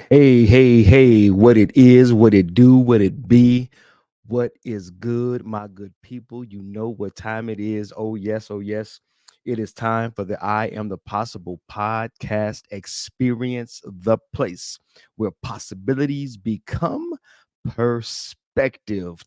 Hey, what it is, what it do, what it be, what is good, my good people. You know what time it is. Oh, yes. It is time for the I Am the Possible podcast experience, the place where possibilities become perspective.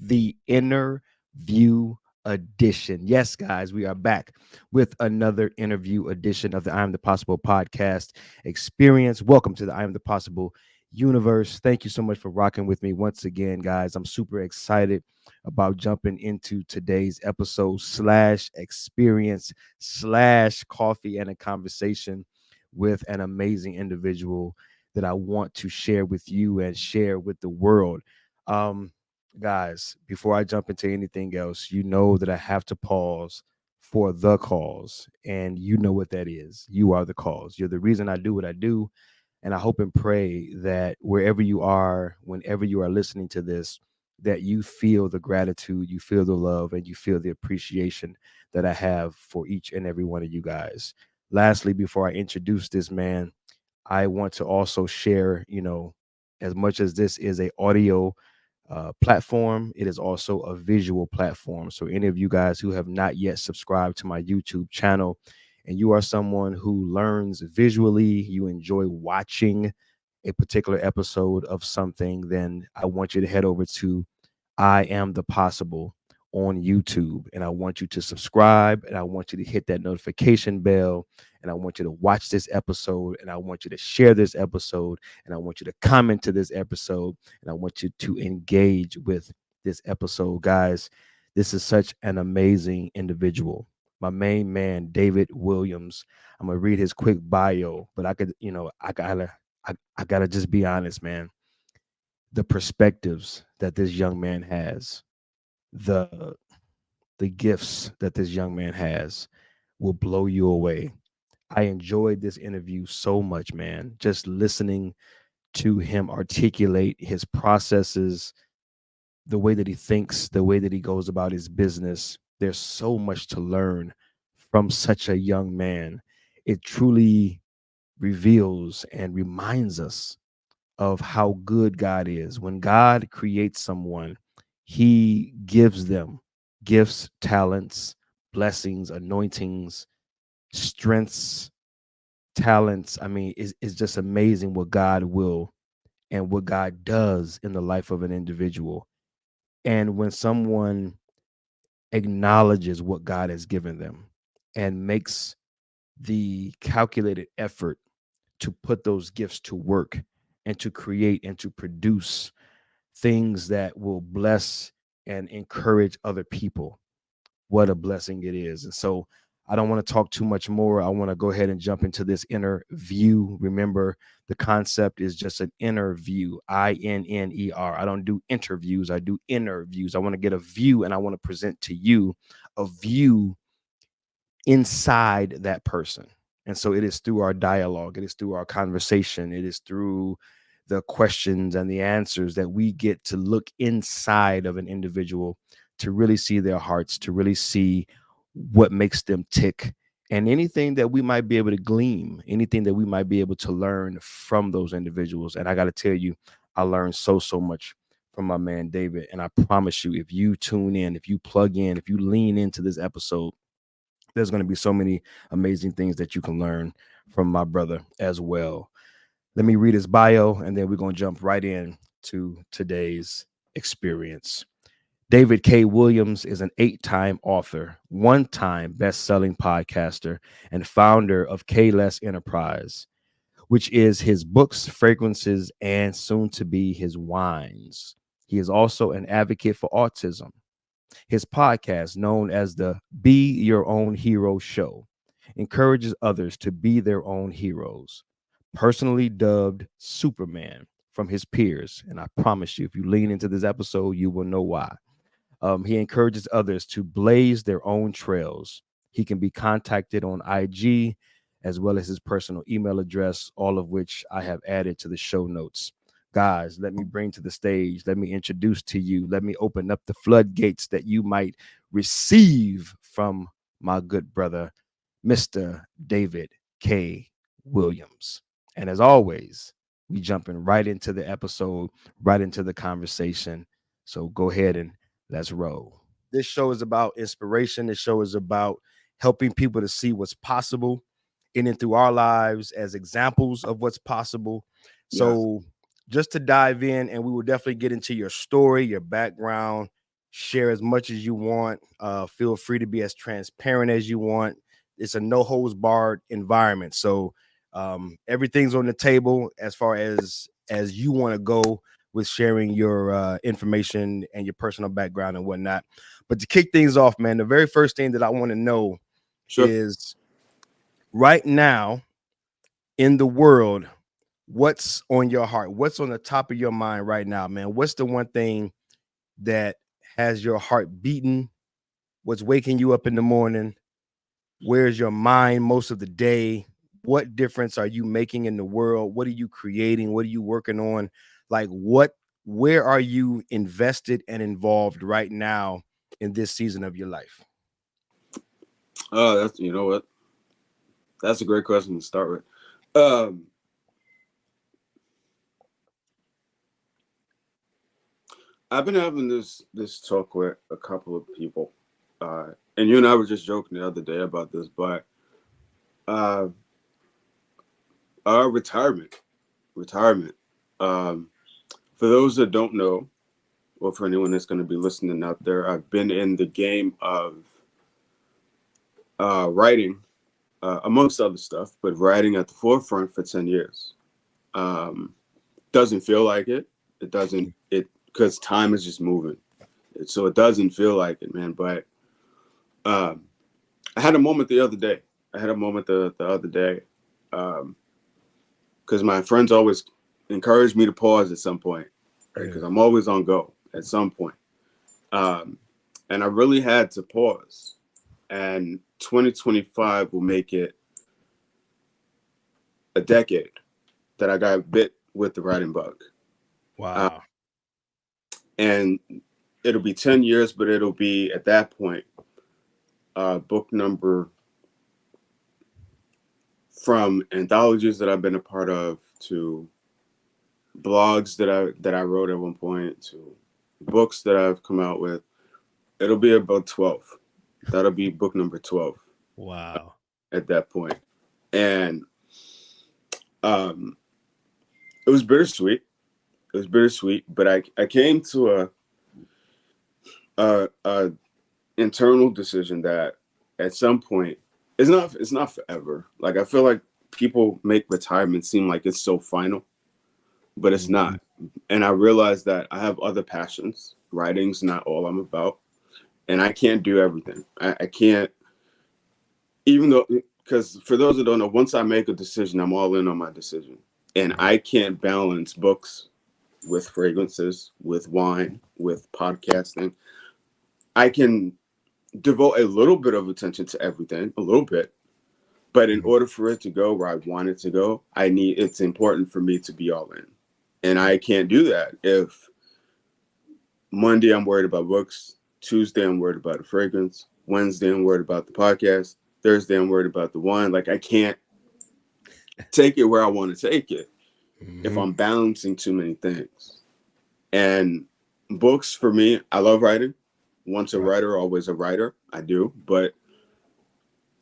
The inner view edition. Yes, guys, we are back with another interview edition of the I Am the Possible podcast experience. Welcome to the I Am the Possible universe. Thank you so much for rocking with me once again, guys. I'm super excited about jumping into today's episode slash experience slash coffee and a conversation with an amazing individual that I want to share with you and share with the world. Um, Guys, before I jump into anything else, you know that I have to pause for the cause. And you know what that is. You are the cause. You're the reason I do what I do. And I hope and pray that wherever you are, whenever you are listening to this, that you feel the gratitude, you feel the love, and you feel the appreciation that I have for each and every one of you guys. Lastly, before I introduce this man, I want to also share, as much as this is a audio platform, it is also a visual platform. So any of you guys who have not yet subscribed to my YouTube channel, and you are someone who learns visually, you enjoy watching a particular episode of something, then I want you to head over to I Am the Possible on YouTube. And I want you to subscribe, and I want you to hit that notification bell, and I want you to watch this episode, and I want you to share this episode, and I want you to comment to this episode, and I want you to engage with this episode. Guys, this is such an amazing individual. My main man, David Williams. I'm gonna read his quick bio, but I could, I gotta just be honest, man. The perspectives that this young man has, the the gifts that this young man has will blow you away. I enjoyed this interview so much, man. Just listening to him articulate his processes, the way that he thinks, the way that he goes about his business. There's so much to learn from such a young man. It truly reveals and reminds us of how good God is. When God creates someone, he gives them gifts, talents, blessings, anointings, strengths, talents. I mean, it's just amazing what God will and what God does in the life of an individual. And when someone acknowledges what God has given them and makes the calculated effort to put those gifts to work and to create and to produce things that will bless and encourage other people, what a blessing it is. And so I don't want to talk too much more. I want to go ahead and jump into this inner view. Remember, the concept is just an inner view, INNER. I don't do interviews, I do inner views. I want to get a view, and I want to present to you a view inside that person. And so it is through our dialogue, it is through our conversation, it is through the questions and the answers that we get to look inside of an individual, to really see their hearts, to really see what makes them tick, and anything that we might be able to glean, anything that we might be able to learn from those individuals. And I got to tell you, I learned so much from my man David. And I promise you, if you tune in, if you plug in, if you lean into this episode, there's going to be so many amazing things that you can learn from my brother as well. Let me read his bio, and then we're going to jump right in to today's experience. David K. Williams is an 8-time author, 1-time best-selling podcaster, and founder of Kayles Enterprises, which is his books, fragrances, and soon to be his wines. He is also an advocate for autism. His podcast, known as the Be Your Own Hero Show, encourages others to be their own heroes. Personally dubbed Superman from his peers. And I promise you, if you lean into this episode, you will know why. He encourages others to blaze their own trails. He can be contacted on IG as well as his personal email address, all of which I have added to the show notes. Guys, let me bring to the stage, let me introduce to you, let me open up the floodgates that you might receive from my good brother, Mr. David K. Williams. And as always, we jumping right into the episode, right into the conversation. So go ahead and let's roll. This show is about inspiration. This show is about helping people to see what's possible in and through our lives as examples of what's possible. Yes. So just to dive in, and we will definitely get into your story, your background, share as much as you want. Feel free to be as transparent as you want. It's a no holds barred environment. So everything's on the table as far as you want to go with sharing your information and your personal background and whatnot. But to kick things off, man, the very first thing that I want to know Sure. is right now in the world, what's on your heart? What's on the top of your mind right now, man? What's the one thing that has your heart beating? What's waking you up in the morning? Where's your mind most of the day? What difference are you making in the world? What are you creating? What are you working on? Like where are you invested and involved right now in this season of your life? That's you know what? That's a great question to start with. I've been having this talk with a couple of people, and you and I were just joking the other day about this, but uh, retirement, retirement. Um, for those that don't know, or for anyone that's going to be listening out there, I've been in the game of writing, amongst other stuff, but writing at the forefront for 10 years. Um, doesn't feel like it. It doesn't, it, because time is just moving. So it doesn't feel like it, man. But um, I had a moment the other day. I had a moment the other day because my friends always encourage me to pause at some point, right? Yeah. Because I'm always on go at some point. Um, and I really had to pause. And 2025 will make it a decade that I got bit with the writing bug. Uh, Wow. and it'll be 10 years, but it'll be at that point, book number from anthologies that I've been a part of to blogs that I wrote at one point to books that I've come out with. It'll be about 12. That'll be book number 12 Wow. at that point. And um, it was bittersweet. It was bittersweet, but I came to a internal decision that at some point it's not forever. Like I feel like people make retirement seem like it's so final, but it's Mhm. not. And I realized that I have other passions. Writing's not all I'm about, and I can't do everything. I can't, even though, because for those that don't know, once I make a decision, I'm all in on my decision, and Right. I can't balance books with fragrances, with wine, with podcasting. I can devote a little bit of attention to everything, a little bit, but in Mhm. order for it to go where I want it to go, it's important for me to be all in. And I can't do that if Monday I'm worried about books, Tuesday I'm worried about a fragrance, Wednesday I'm worried about the podcast, Thursday I'm worried about the wine. Like I can't take it where I want to take it if Mhm. I'm balancing too many things. And books for me, I love writing. Once a Right. writer, always a writer. I do, but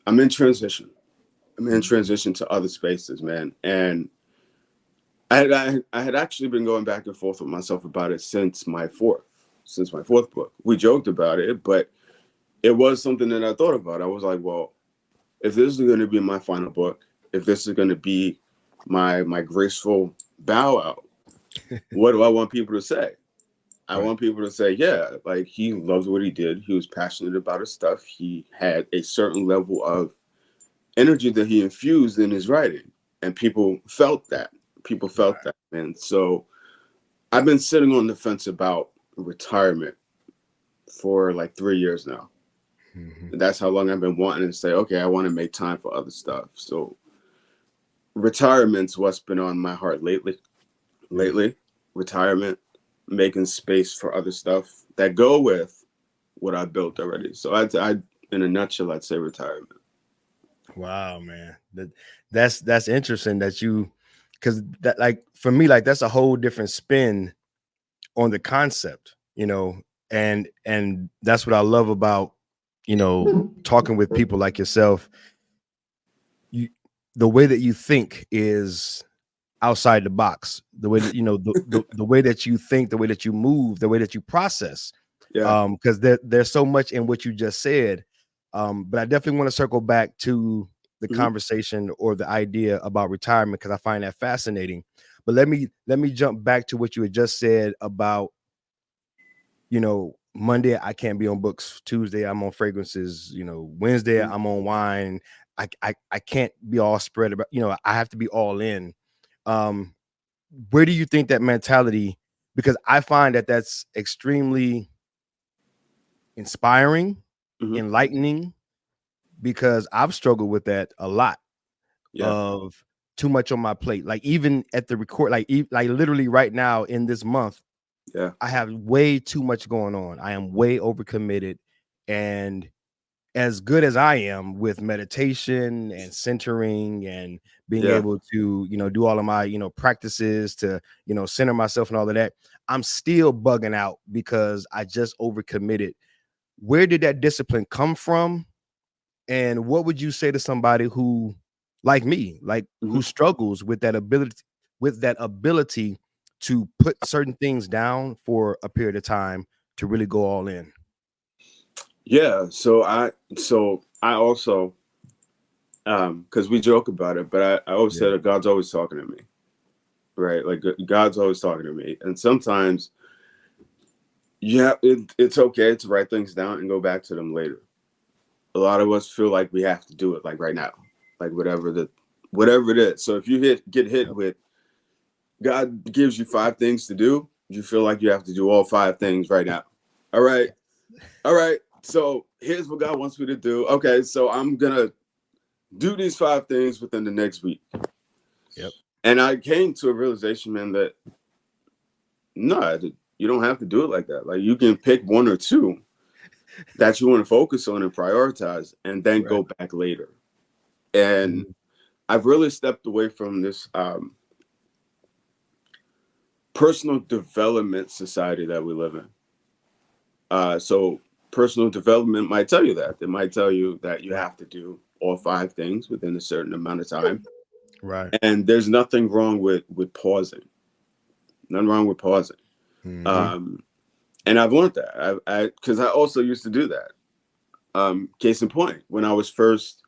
I'm in transition. I'm in Mhm. transition to other spaces, man. And I had actually been going back and forth with myself about it since my fourth book. We joked about it, but it was something that I thought about. I was like, well, if this is going to be my final book, if this is going to be my graceful bow out, what do I want people to say? I Right. want people to say, yeah, like he loves what he did. He was passionate about his stuff. He had a certain level of energy that he infused in his writing, and people felt that. People felt Right. that, and so I've been sitting on the fence about retirement for like 3 years now. Mhm. That's how long I've been wanting to say, okay, I want to make time for other stuff. So retirement's what's been on my heart lately. Yeah. Lately, retirement, making space for other stuff that go with what I built already. So in a nutshell, I'd say retirement. Wow, man. That's interesting that you because that, like, for me, like, that's a whole different spin on the concept, and that's what I love about, talking with people like yourself. You, the way that you think is outside the box. The way that, the way that you think, the way that you move, the way that you process. Yeah. Because there's so much in what you just said. But I definitely want to circle back to the Hmm. conversation or the idea about retirement, because I find that fascinating. But let me jump back to what you had just said about, Monday I can't be on books, Tuesday I'm on fragrances, Wednesday I'm on wine. I can't be all spread about, I have to be all in. Um, where do you think that mentality, because I find that that's extremely inspiring, Hmm. enlightening, because I've struggled with that a lot, Yeah. of too much on my plate. Like, even at the record, like literally right now in this month, Yeah. I have way too much going on. I am way overcommitted. And as good as I am with meditation and centering and being Yeah. able to, do all of my, practices to, center myself and all of that, I'm still bugging out because I just overcommitted. Where did that discipline come from? And what would you say to somebody who, like me, like, Hmm. who struggles with that ability to put certain things down for a period of time to really go all in? Yeah. So I also, because we joke about it, but I always Yeah. say that God's always talking to me, right? Like God's always talking to me, and sometimes, yeah, it's okay to write things down and go back to them later. A lot of us feel like we have to do it like right now, like whatever it is. So if you get hit Yep. with, God gives you 5 things to do, you feel like you have to do all 5 things right now. All right, all right. So here's what God wants me to do. Okay, so I'm gonna do these 5 things within the next week. Yep. And I came to a realization, man, that no, you don't have to do it like that. Like, you can pick one or two that you want to focus on and prioritize, and then Right. go back later. And Mhm. I've really stepped away from this personal development society that we live in. So personal development might tell you that. It might tell you that you have to do all 5 things within a certain amount of time. Right. And there's nothing wrong with pausing. Nothing wrong with pausing. Hmm. Um, and I've learned that. Because I also used to do that. Case in point, when I was first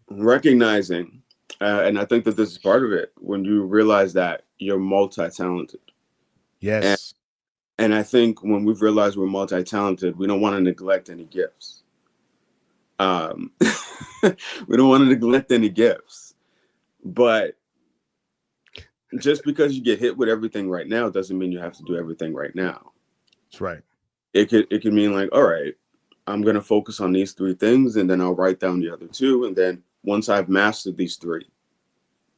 recognizing, and I think that this is part of it, when you realize that you're multi-talented. And Yes. and I think when we've realized we're multi-talented, we don't want to neglect any gifts. Um, we don't want to neglect any gifts. But just because you get hit with everything right now doesn't mean you have to do everything right now. That's right. It could mean, like, all right, I'm gonna focus on these 3 things, and then I'll write down the other two, and then once I've mastered these three,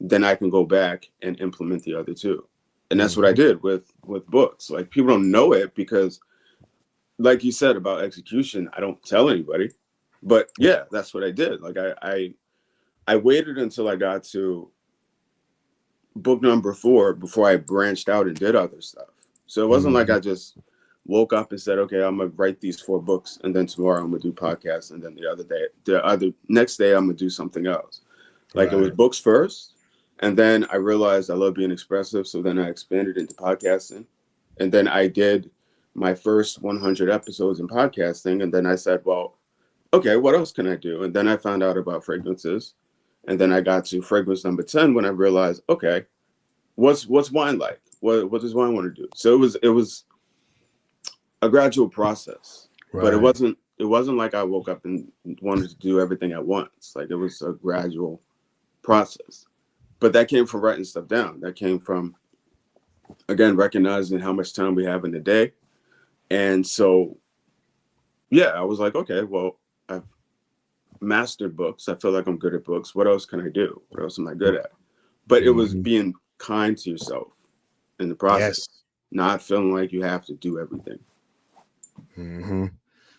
then I can go back and implement the other two. And that's what I Hmm. did with books. Like, people don't know it because, like you said about execution, I don't tell anybody. But yeah, that's what I did. Like, I waited until I got to book number 4 before I branched out and did other stuff. So it wasn't like Hmm. I just woke up and said, okay, I'm gonna write these 4 books, and then tomorrow I'm gonna do podcasts, and then the other next day I'm gonna do something else. Like, it was Right. books first, and then I realized I love being expressive, so then I expanded into podcasting, and then I did my first 100 episodes in podcasting, and then I said, well, okay, what else can I do? And then I found out about fragrances, and then I got to fragrance number 10 when I realized, okay, what's wine like? What does wine want to do? So it was a gradual process, but it Right. wasn't like I woke up and wanted to do everything at once. Like, it was a gradual process. But that came from writing stuff down. That came from, again, recognizing how much time we have in the day. And so, yeah, I was like, okay, well, I've mastered books. I feel like I'm good at books. What else can I do? What else am I good at? But it was Hmm. being kind to yourself in the process, Yes. not feeling like you have to do everything. Hmm.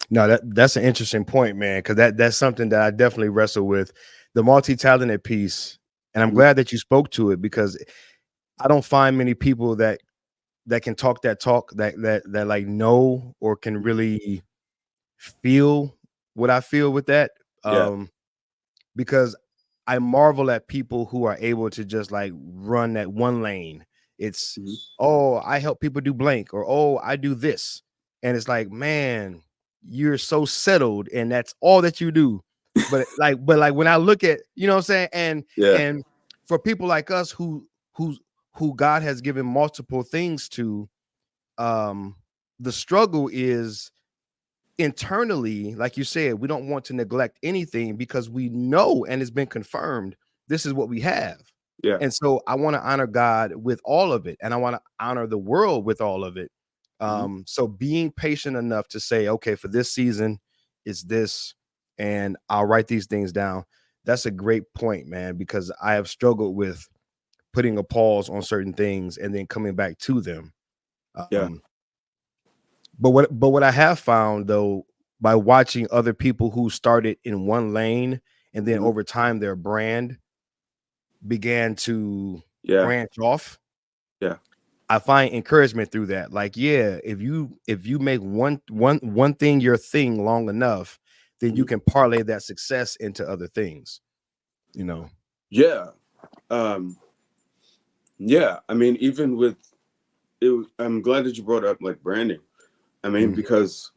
No, that's an interesting point, man, because that's something that I definitely wrestle with. The multi-talented piece. And I'm Mhm. glad that you spoke to it, because I don't find many people that can talk that talk, that like know or can really feel what I feel with that. Yeah. Because I marvel at people who are able to just like run that one lane. It's, Mhm. oh, I help people do blank, or oh, I do this. And it's like, man, you're so settled and that's all that you do. But when I look at, you know what I'm saying? Yeah. And for people like us who's who God has given multiple things to, um, the struggle is internally, like you said, we don't want to neglect anything because we know and it's been confirmed this is what we have. Yeah. And so I want to honor God with all of it, and I want to honor the world with all of it. Mhm. So being patient enough to say, okay, for this season, it's this, and I'll write these things down. That's a great point, man, because I have struggled with putting a pause on certain things and then coming back to them. Yeah. Um, but what I have found, though, by watching other people who started in one lane and then Mhm. over time their brand began to Yeah. branch off, Yeah. I find encouragement through that. Like, yeah, if you make one thing your thing long enough, then you Mhm. can parlay that success into other things, you know. Yeah. Um, yeah. I mean, even with it, I'm glad that you brought up like branding. I mean, Mhm, because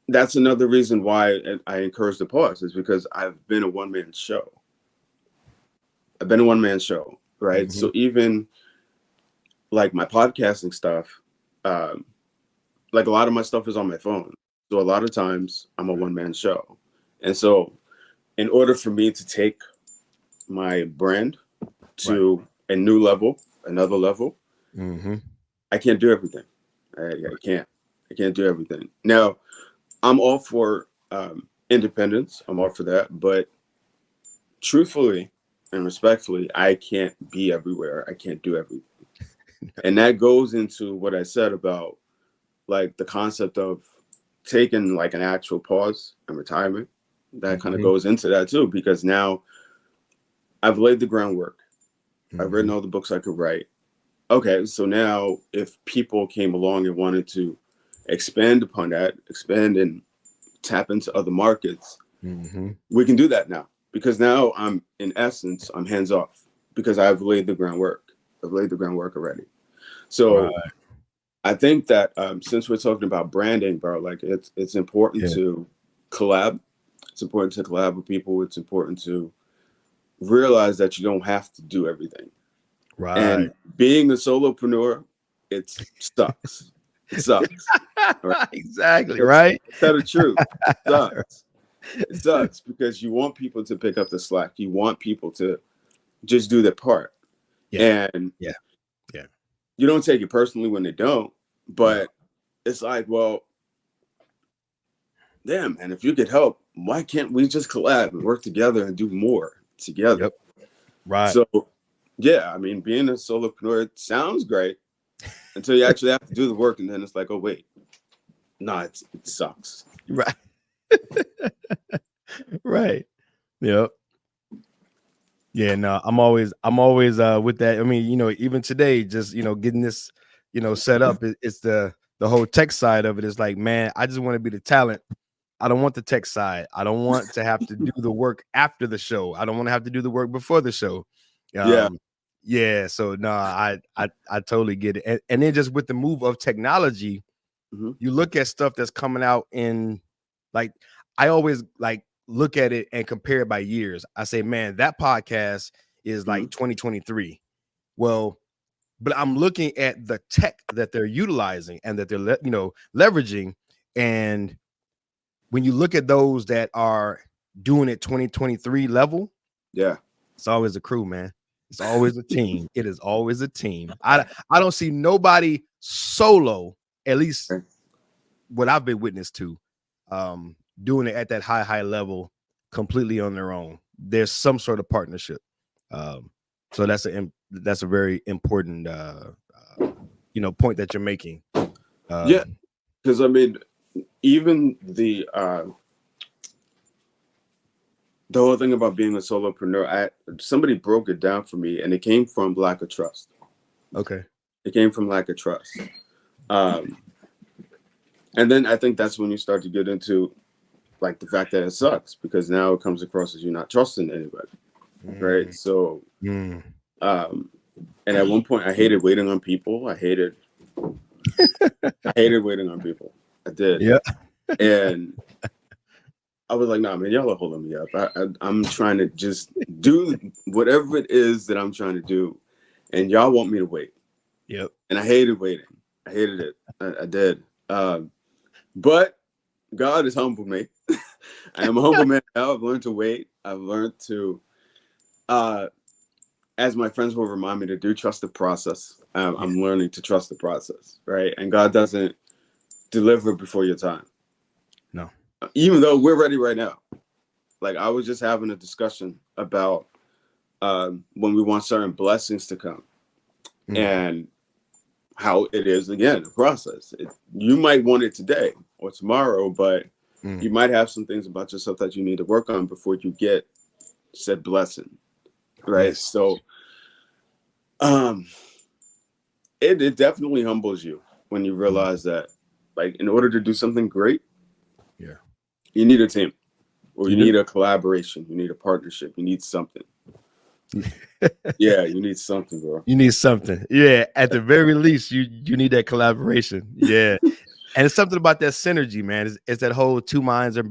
that's another reason why I encourage the pause is because I've been a one man show. I've been a one man show, right? mhm, So even like my podcasting stuff, um, like a lot of my stuff is on my phone. So a lot of times I'm a right, one man show. And so in order for me to take my brand right. to a new level, another level, Mhm, I can't do everything. I can't. I can't do everything. Now, I'm all for independence. I'm all for that. But truthfully and respectfully, I can't be everywhere. I can't do everything. And that goes into what I said about like the concept of taking like an actual pause and retirement. That kind of mhm, goes into that too, because now I've laid the groundwork. I've written mhm. all the books I could write. Okay, so now if people came along and wanted to expand upon that, expand and tap into other markets, Mhm. we can do that now because now I'm in essence I'm hands off because I've laid the groundwork. I've laid the groundwork already. So Right. I think that since we're talking about branding, bro, like it's important Yeah. to collab. It's important to collab with people. It's important to realize that you don't have to do everything. Right. And being a solopreneur, it sucks. It sucks. All right. Exactly, Let's right? tell the truth. It sucks. It sucks because you want people to pick up the slack. You want people to just do their part. Yeah, And yeah, yeah. you don't take it personally when they don't, No. but it's like, well, damn, man, if you could help, why can't we just collab and work together and do more together? Yep. Right. So, yeah, I mean, being a solopreneur it sounds great until you actually have to do the work, and then it's like, oh wait, no, it sucks. Right. Right. Yep. Yeah, no, I'm always with that. I mean, even today, just getting this, set up. It's the whole tech side of it. Is like, man, I just want to be the talent. I don't want the tech side. I don't want to have to do the work after the show. I don't want to have to do the work before the show. Yeah. Um, yeah, so no, I totally get it. And then just with the move of technology, Hmm. you look at stuff that's coming out in, like, I always like look at it and compare it by years. I say, man, that podcast is Hmm. like 2023. Well, but I'm looking at the tech that they're utilizing and that they're leveraging. And when you look at those that are doing it 2023 level, Yeah. it's always a crew, man. It's always a team. It is always a team. I don't see nobody solo, at least what I've been witness to, doing it at that high level completely on their own. There's some sort of partnership. Um, so that's a very important point that you're making. Yeah. Um, Because I mean, even the the whole thing about being a solopreneur, somebody broke it down for me, and it came from lack of trust. Okay. It came from lack of trust. Um, and then I think that's when you start to get into like the fact that it sucks, because now it comes across as you're not trusting anybody, right? Mm, So, mm. um, and at one point, I hated waiting on people. I hated waiting on people. I did, Yeah. and I was like, nah, man, y'all are holding me up. I'm trying to just do whatever it is that I'm trying to do, and y'all want me to wait. Yep. And I hated waiting. I hated it. I did. But God has humbled me. I am a humble man now. I've learned to wait. I've learned to, uh, as my friends will remind me to do, trust the process. Yeah. I'm learning to trust the process, right? And God doesn't deliver before your time, No. even though we're ready right now. Like I was just having a discussion about when we want certain blessings to come, Mm, and how it is again a process. You might want it today or tomorrow, but mm. you might have some things about yourself that you need to work on before you get said blessing, right? Yes. So um it definitely humbles you when you Mm, realize that, like, in order to do something great, yeah. you need a team, or you You do. need a collaboration, you need a partnership, you need something. Yeah, you need something, bro. You need something. Yeah. At the very least, you need that collaboration. Yeah. And it's something about that synergy, man. It's that whole two minds are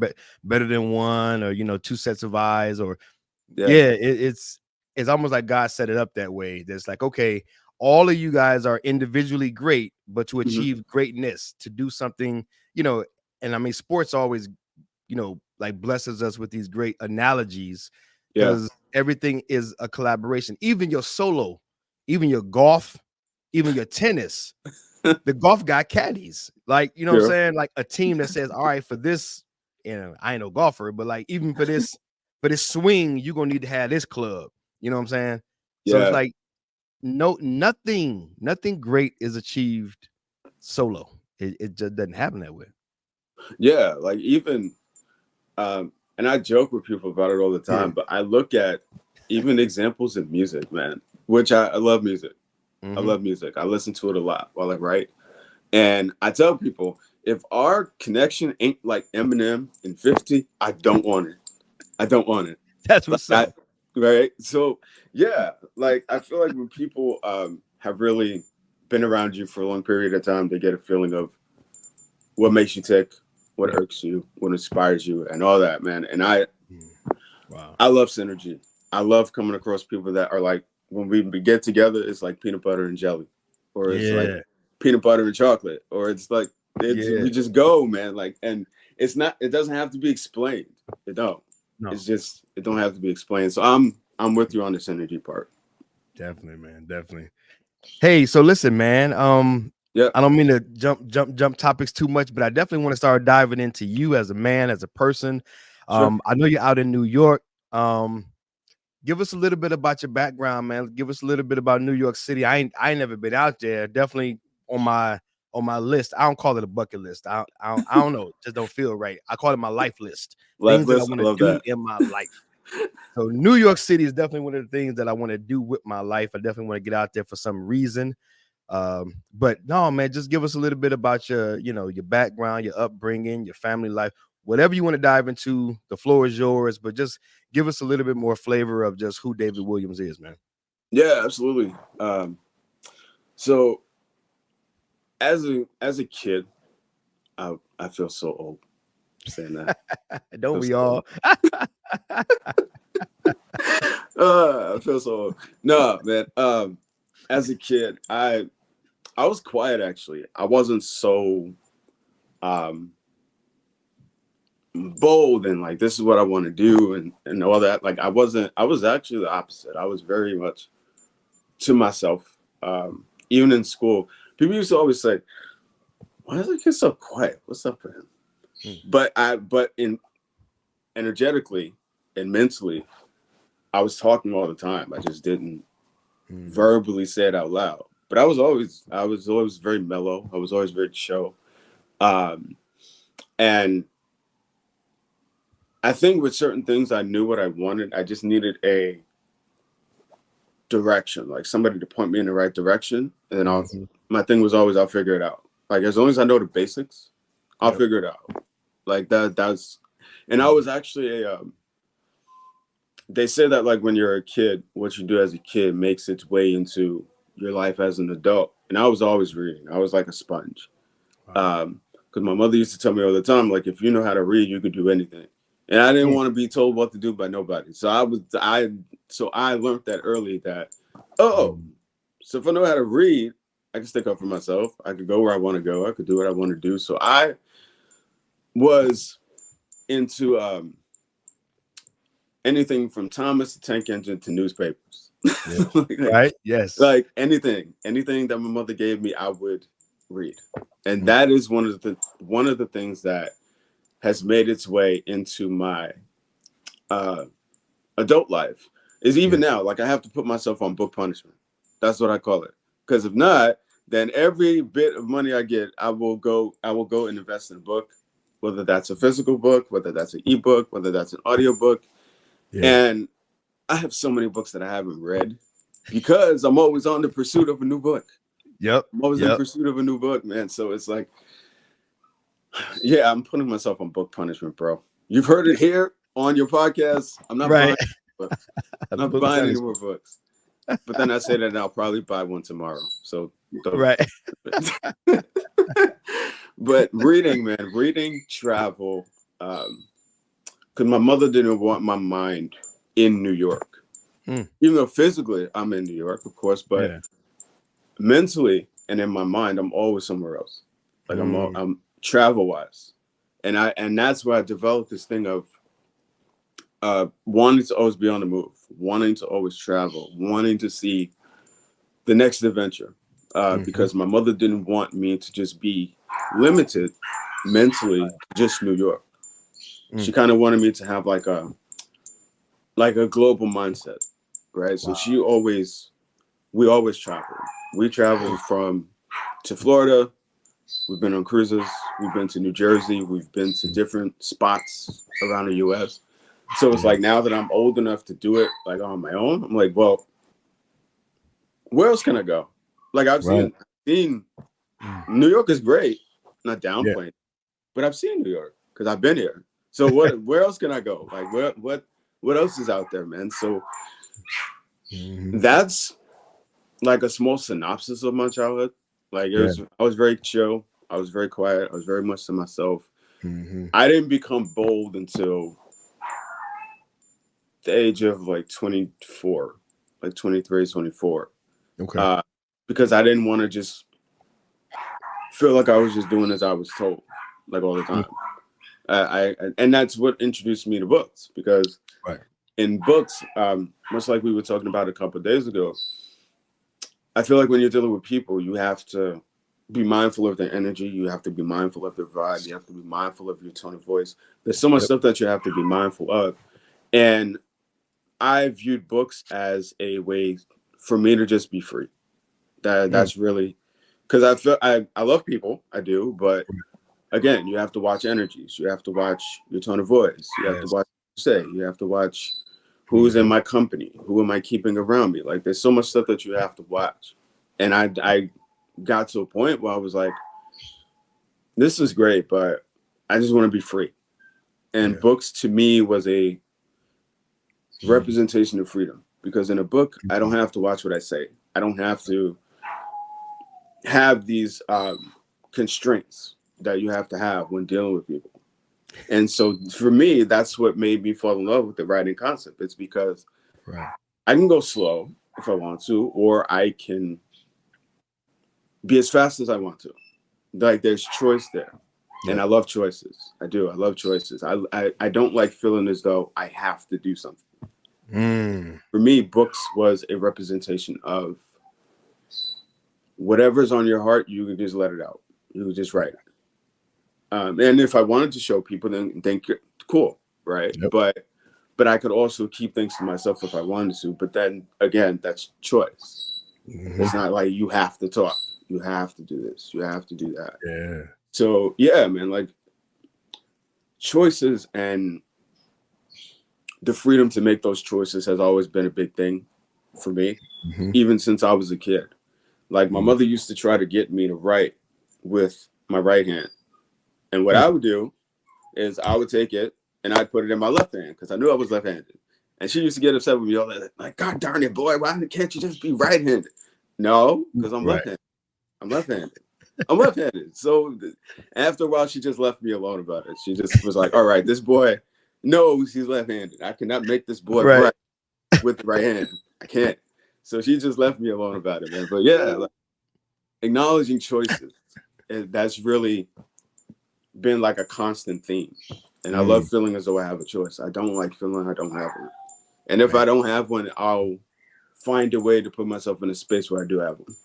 better than one, or two sets of eyes, or Yeah. yeah, it's almost like God set it up that way. That's like, okay, all of you guys are individually great, but to Hmm. achieve greatness, to do something, you know, and I mean, sports always, like blesses us with these great analogies, Yeah. because everything is a collaboration. Even your solo, even your golf, even your tennis, the golf got caddies. Like, you know what I'm True. saying? Like a team that says, all right, for this, I ain't no golfer, but like even for this swing, you're gonna need to have this club. You know what I'm saying? So it's Yeah. like nothing great is achieved solo. It just doesn't happen that way. Yeah. Like even and I joke with people about it all the Yeah. time, but I look at even examples in music, man, which I love music. I Hmm. love music. I listen to it a lot while I write. And I tell people, if our connection ain't like Eminem and 50, I don't want it. I don't want it. That's Like what's up. right? So yeah, like I feel like when people have really been around you for a long period of time, they get a feeling of what makes you tick, what Yep. irks you, what inspires you, and all that, man. And Mm. Wow. I love synergy. I love coming across people that are like, when we get together, it's like peanut butter and jelly, or it's like Yeah. peanut butter and chocolate, or it's like Yeah. we just go, man. Like, and it's not. It doesn't have to be explained. It don't. No. It's just it don't have to be explained. So I'm with you on the synergy part. Definitely, man. Definitely. Hey, so listen, man. Yeah, I don't mean to jump topics too much, but I definitely want to start diving into you as a man, as a person. sure. I know you're out in New York. Um, give us a little bit about your background, man. Give us a little bit about New York City. I ain't never been out there. Definitely on my list. I don't call it a bucket list. I don't know. It just don't feel right. I call it my life list. Life Things that I list. want I to love do that. in my life. So New York City is definitely one of the things that I want to do with my life. I definitely want to get out there for some reason. But no, man, just give us a little bit about your background, your upbringing, your family life, whatever you want to dive into. The floor is yours, but just give us a little bit more flavor of just who David Williams is, man. Yeah, absolutely. So as a kid, I feel so old saying that. I Don't feel we so old. all? I feel so old. No, man. As a kid, I was quiet actually. I wasn't so um bold and like this is what I want to do and all that. Like I was actually the opposite. I was very much to myself. Even in school, people used to always say, "Why is the kid so quiet? What's up with him?" Mm, But in energetically and mentally, I was talking all the time. I just didn't mm, verbally say it out loud. But I was always very mellow. I was always very chill. Um, and I think with certain things, I knew what I wanted. I just needed a direction, like somebody to point me in the right direction. And then Mhm. my thing was always, I'll figure it out. Like, as long as I know the basics, I'll Yep. figure it out. Like that's, and I Mhm. was actually they say that like when you're a kid, what you do as a kid makes its way into your life as an adult. And I was always reading. I was like a sponge. Wow. Because my mother used to tell me all the time, like, if you know how to read, you could do anything. And I didn't Mm, want to be told what to do by nobody. So I learned that early that, oh, mm. so if I know how to read, I can stick up for myself. I could go where I want to go. I could do what I want to do. So I was into anything from Thomas the Tank Engine to newspapers. Yeah. like, Right? Yes. like anything that my mother gave me, I would read. And Mm, that is one of the things that has made its way into my uh, adult life. Is yeah. even now, like I have to put myself on book punishment. That's what I call it. Because if not, then every bit of money I get, I will go and invest in a book, whether that's a physical book, whether that's an ebook, whether that's an audiobook. Yeah. And I have so many books that I haven't read because I'm always on the pursuit of a new book. Yep. I'm always in Yep. pursuit of a new book, man. So it's like, yeah, I'm putting myself on book punishment, bro. You've heard it here on your podcast. I'm not Right. buying books. I'm not Book buying any more punishment. books. But then I say that and I'll probably buy one tomorrow. So don't. Right. But reading, man, reading, travel. Because my mother didn't want my mind in New York. Mm, Even though physically I'm in New York, of course, but yeah. mentally and in my mind, I'm always somewhere else. Like Mm, I'm travel wise, and that's where I developed this thing of wanting to always be on the move, wanting to always travel, wanting to see the next adventure. mhm, Because my mother didn't want me to just be limited mentally to just New York. She mm. kind of wanted me to have like a global mindset, right? So Wow. we always travel. We traveled from to Florida. We've been on cruises. We've been to New Jersey. We've been to Mm, different spots around the U.S. So it's yeah. like now that I'm old enough to do it like on my own, I'm like, well, where else can I go? Like Right. seen Mm, New York is great, not yeah. downplaying, but I've seen New York because I've been here. So what? Where else can I go? Like what else is out there, man? So Mhm, that's like a small synopsis of my childhood. Like yeah. I was very chill. I was very quiet. I was very much to myself. Mhm, I didn't become bold until the age of like 24, like 23, 24. okay. Uh, because I didn't want to just feel like I was just doing as I was told, like all the Mm, time. And that's what introduced me to books because right. in books, much like we were talking about a couple of days ago, I feel like when you're dealing with people, you have to be mindful of their energy. You have to be mindful of their vibe. You have to be mindful of your tone of voice. There's so much Yep. stuff that you have to be mindful of. And I viewed books as a way for me to just be free. Mm, That's really because I love people, I do, but again, you have to watch energies. You have to watch your tone of voice. You have to yes. watch what you say. You have to watch who's in Mhm, my company, who am I keeping around me. Like there's so much stuff that you have to watch. And I got to a point where I was like, this is great, but I just want to be free. And yeah. books to me was a Mhm, representation of freedom because in a book, I don't mhm, have to watch what I say. I don't have to have these constraints that you have to have when dealing with people. And so for me, that's what made me fall in love with the writing concept. It's because right. I can go slow if I want to, or I can be as fast as I want to. Like there's choice there. And Yep. I love choices. I do. I love choices. I don't like feeling as though I have to do something. Mm, For me, books was a representation of whatever's on your heart, you can just let it out. You can just write it. And if I wanted to show people, then cool, right? yep. But I could also keep things to myself if I wanted to. But then again, that's choice. Mhm, It's not like you have to talk. You have to do this. You have to do that. yeah. So yeah, man, like choices and the freedom to make those choices has always been a big thing for me, Mm-hmm. even since I was a kid. Like my Mm-hmm. mother used to try to get me to write with my right hand. And what I would do is I would take it and I'd put it in my left hand because I knew I was left-handed. And she used to get upset with me all that, like, God darn it, boy, why can't you just be right-handed? No, because I'm Right. left-handed. I'm left-handed. I'm left-handed. So after a while, she just left me alone about it. She just was like, all right, this boy knows he's left-handed. I cannot make this boy Right. right with the right hand. I can't. So she just left me alone about it, man. But yeah, like, acknowledging choices, that's really been like a constant theme. And I love Mm, feeling as though I have a choice. I don't like feeling I don't have one. And if man. I don't have one, I'll find a way to put myself in a space where I do have one.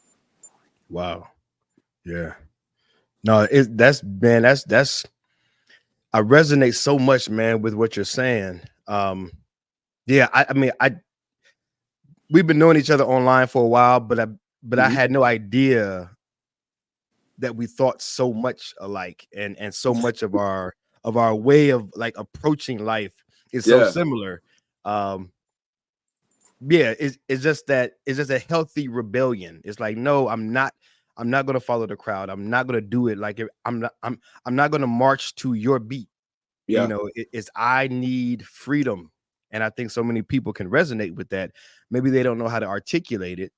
Wow. Yeah. No, that's man, that's I resonate so much, man, with what you're saying. Yeah, I mean, we've been knowing each other online for a while, but I Mm-hmm. had no idea that we thought so much alike, and so much of our way of like approaching life is so Yeah. similar. Um, yeah, it's just a healthy rebellion. It's like, no, I'm not gonna follow the crowd. I'm not gonna do it like I'm not gonna march to your beat. You Yeah. know, it's I need freedom. And I think so many people can resonate with that. Maybe they don't know how to articulate it,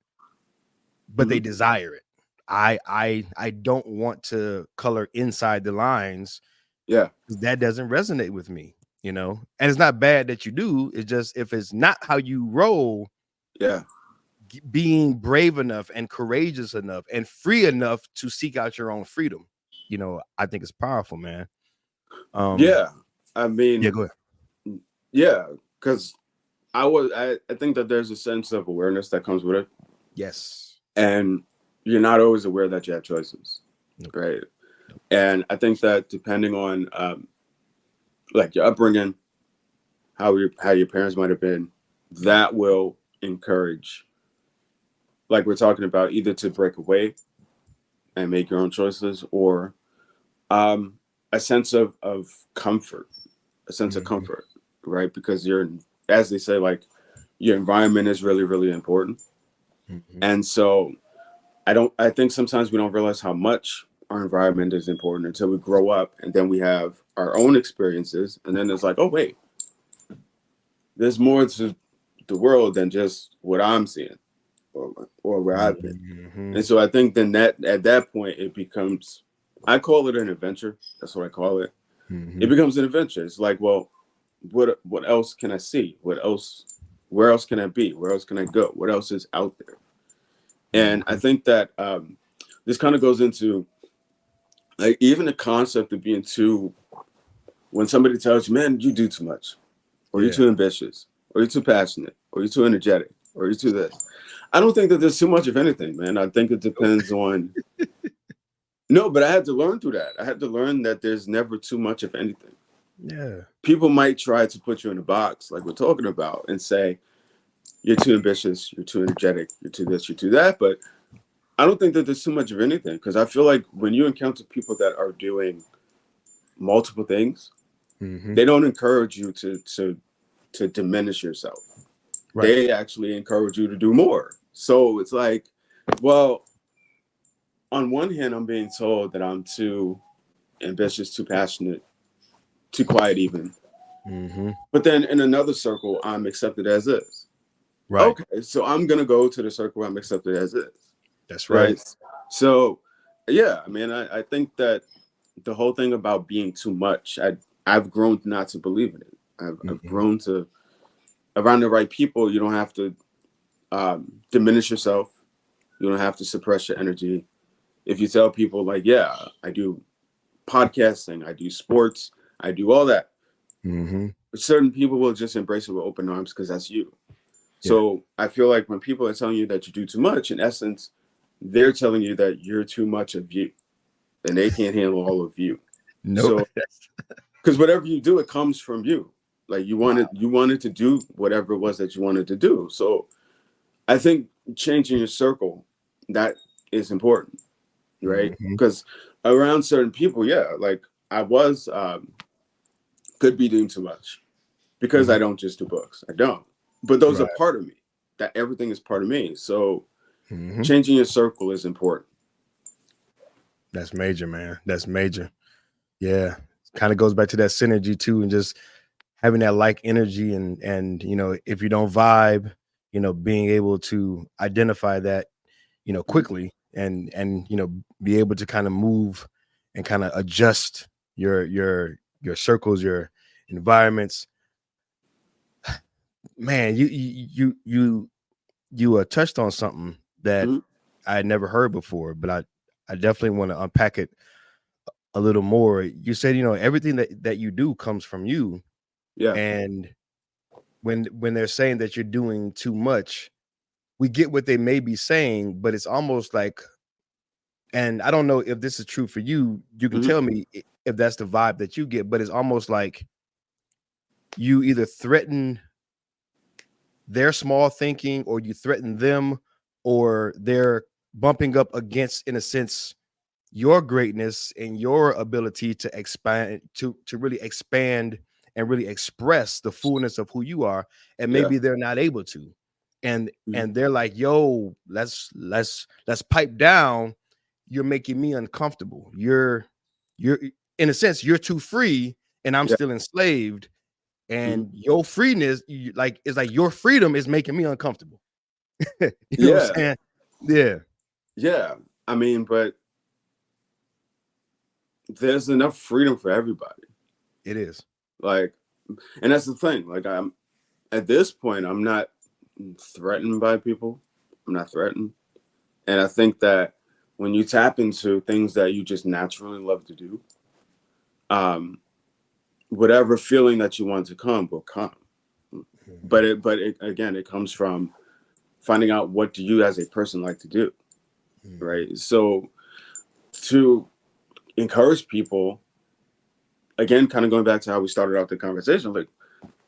but they Mm-hmm. desire it. I don't want to color inside the lines. Yeah. That doesn't resonate with me, you know. And it's not bad that you do. It's just if it's not how you roll, Yeah. being brave enough and courageous enough and free enough to seek out your own freedom, you know, I think it's powerful, man. Yeah. I Yeah, mean, go ahead. yeah, because I think that there's a sense of awareness that comes with it. Yes. And you're not always aware that you have choices. Nope. Right. Nope. And I think that depending on like your upbringing, how your parents might have been, that will encourage, like we're talking about, either to break away and make your own choices, or um, a sense of comfort, a sense of Mhm, comfort, right? Because you're, as they say, like your environment is really, really important. mhm. And so I think sometimes we don't realize how much our environment is important until we grow up and then we have our own experiences. And then it's like, oh, wait, there's more to the world than just what I'm seeing or where I've been. Mhm, And so I think then that at that point it becomes, I call it an adventure. That's what I call it. It mhm, becomes an adventure. It's like, well, what else can I see? What else? Where else can I be? Where else can I go? What else is out there? And I mhm. think that this kind of goes into like even the concept of being too. When somebody tells you, "Man, you do too much," or "You're Yeah. too ambitious," or "You're too passionate," or "You're too energetic," or "You're too this," I don't think that there's too much of anything, man. I think it Nope. depends on. No, but I had to learn through that. I had to learn that there's never too much of anything. Yeah. People might try to put you in a box, like we're talking about, and say, you're too ambitious, you're too energetic, you're too this, you're too that. But I don't think that there's too much of anything because I feel like when you encounter people that are doing multiple things, Mhm. they don't encourage you to diminish yourself. Right. They actually encourage you to do more. So it's like, well, on one hand, I'm being told that I'm too ambitious, too passionate, too quiet, even. Mhm. But then in another circle, I'm accepted as is. Right. Okay, so I'm gonna go to the circle where I'm accepted as is, That's right. right? So, yeah, I mean, I think that the whole thing about being too much, I've grown not to believe in it. I've Mhm. grown to around the right people. You don't have to diminish yourself. You don't have to suppress your energy. If you tell people like, yeah, I do podcasting, I do sports, I do all that, Mhm. certain people will just embrace it with open arms because that's you. Yeah. So I feel like when people are telling you that you do too much, in essence, they're telling you that you're too much of you and they can't handle all of you. No. So because whatever you do, it comes from you. Like Wow. you wanted to do whatever it was that you wanted to do. So I think changing your circle, that is important, right? Mhm. Because around certain people, yeah, like I was could be doing too much. because I don't just do books. I don't. But those are Right. part of me. That everything is part of me. So Hmm. changing your circle is important. That's major, man. That's major. Yeah. Kind of goes back to that synergy too, and just having that like energy, and if you don't vibe, being able to identify that, Mhm. quickly, and be able to kind of move and kind of adjust your circles, your environments. Man, you touched on something that Mhm. I had never heard before, but I definitely want to unpack it a little more. You said, everything that you do comes from you, Yeah. and when they're saying that you're doing too much, we get what they may be saying, but it's almost like, and I don't know if this is true for you. You can Hmm. tell me if that's the vibe that you get, but it's almost like you either threaten their small thinking, or you threaten them, or they're bumping up against, in a sense, your greatness and your ability to expand, to really expand and really express the fullness of who you are, and Yeah. maybe they're not able to, and Mhm. and they're like, yo, let's pipe down. You're making me uncomfortable. You're in a sense, you're too free, and I'm Yeah. still enslaved, Mhm. and your freeness, like, it's like your freedom is making me uncomfortable. You know what Yeah. I'm saying? Yeah, Yeah. I mean, but there's enough freedom for everybody. it is. Like, and that's the thing. Like, I'm at this point, I'm not threatened by people. I'm not threatened. And I think that when you tap into things that you just naturally love to do, um, whatever feeling that you want to come will come. Mhm. But it again, it comes from finding out what do you as a person like to do, Mhm. right? So to encourage people, again, kind of going back to how we started out the conversation, like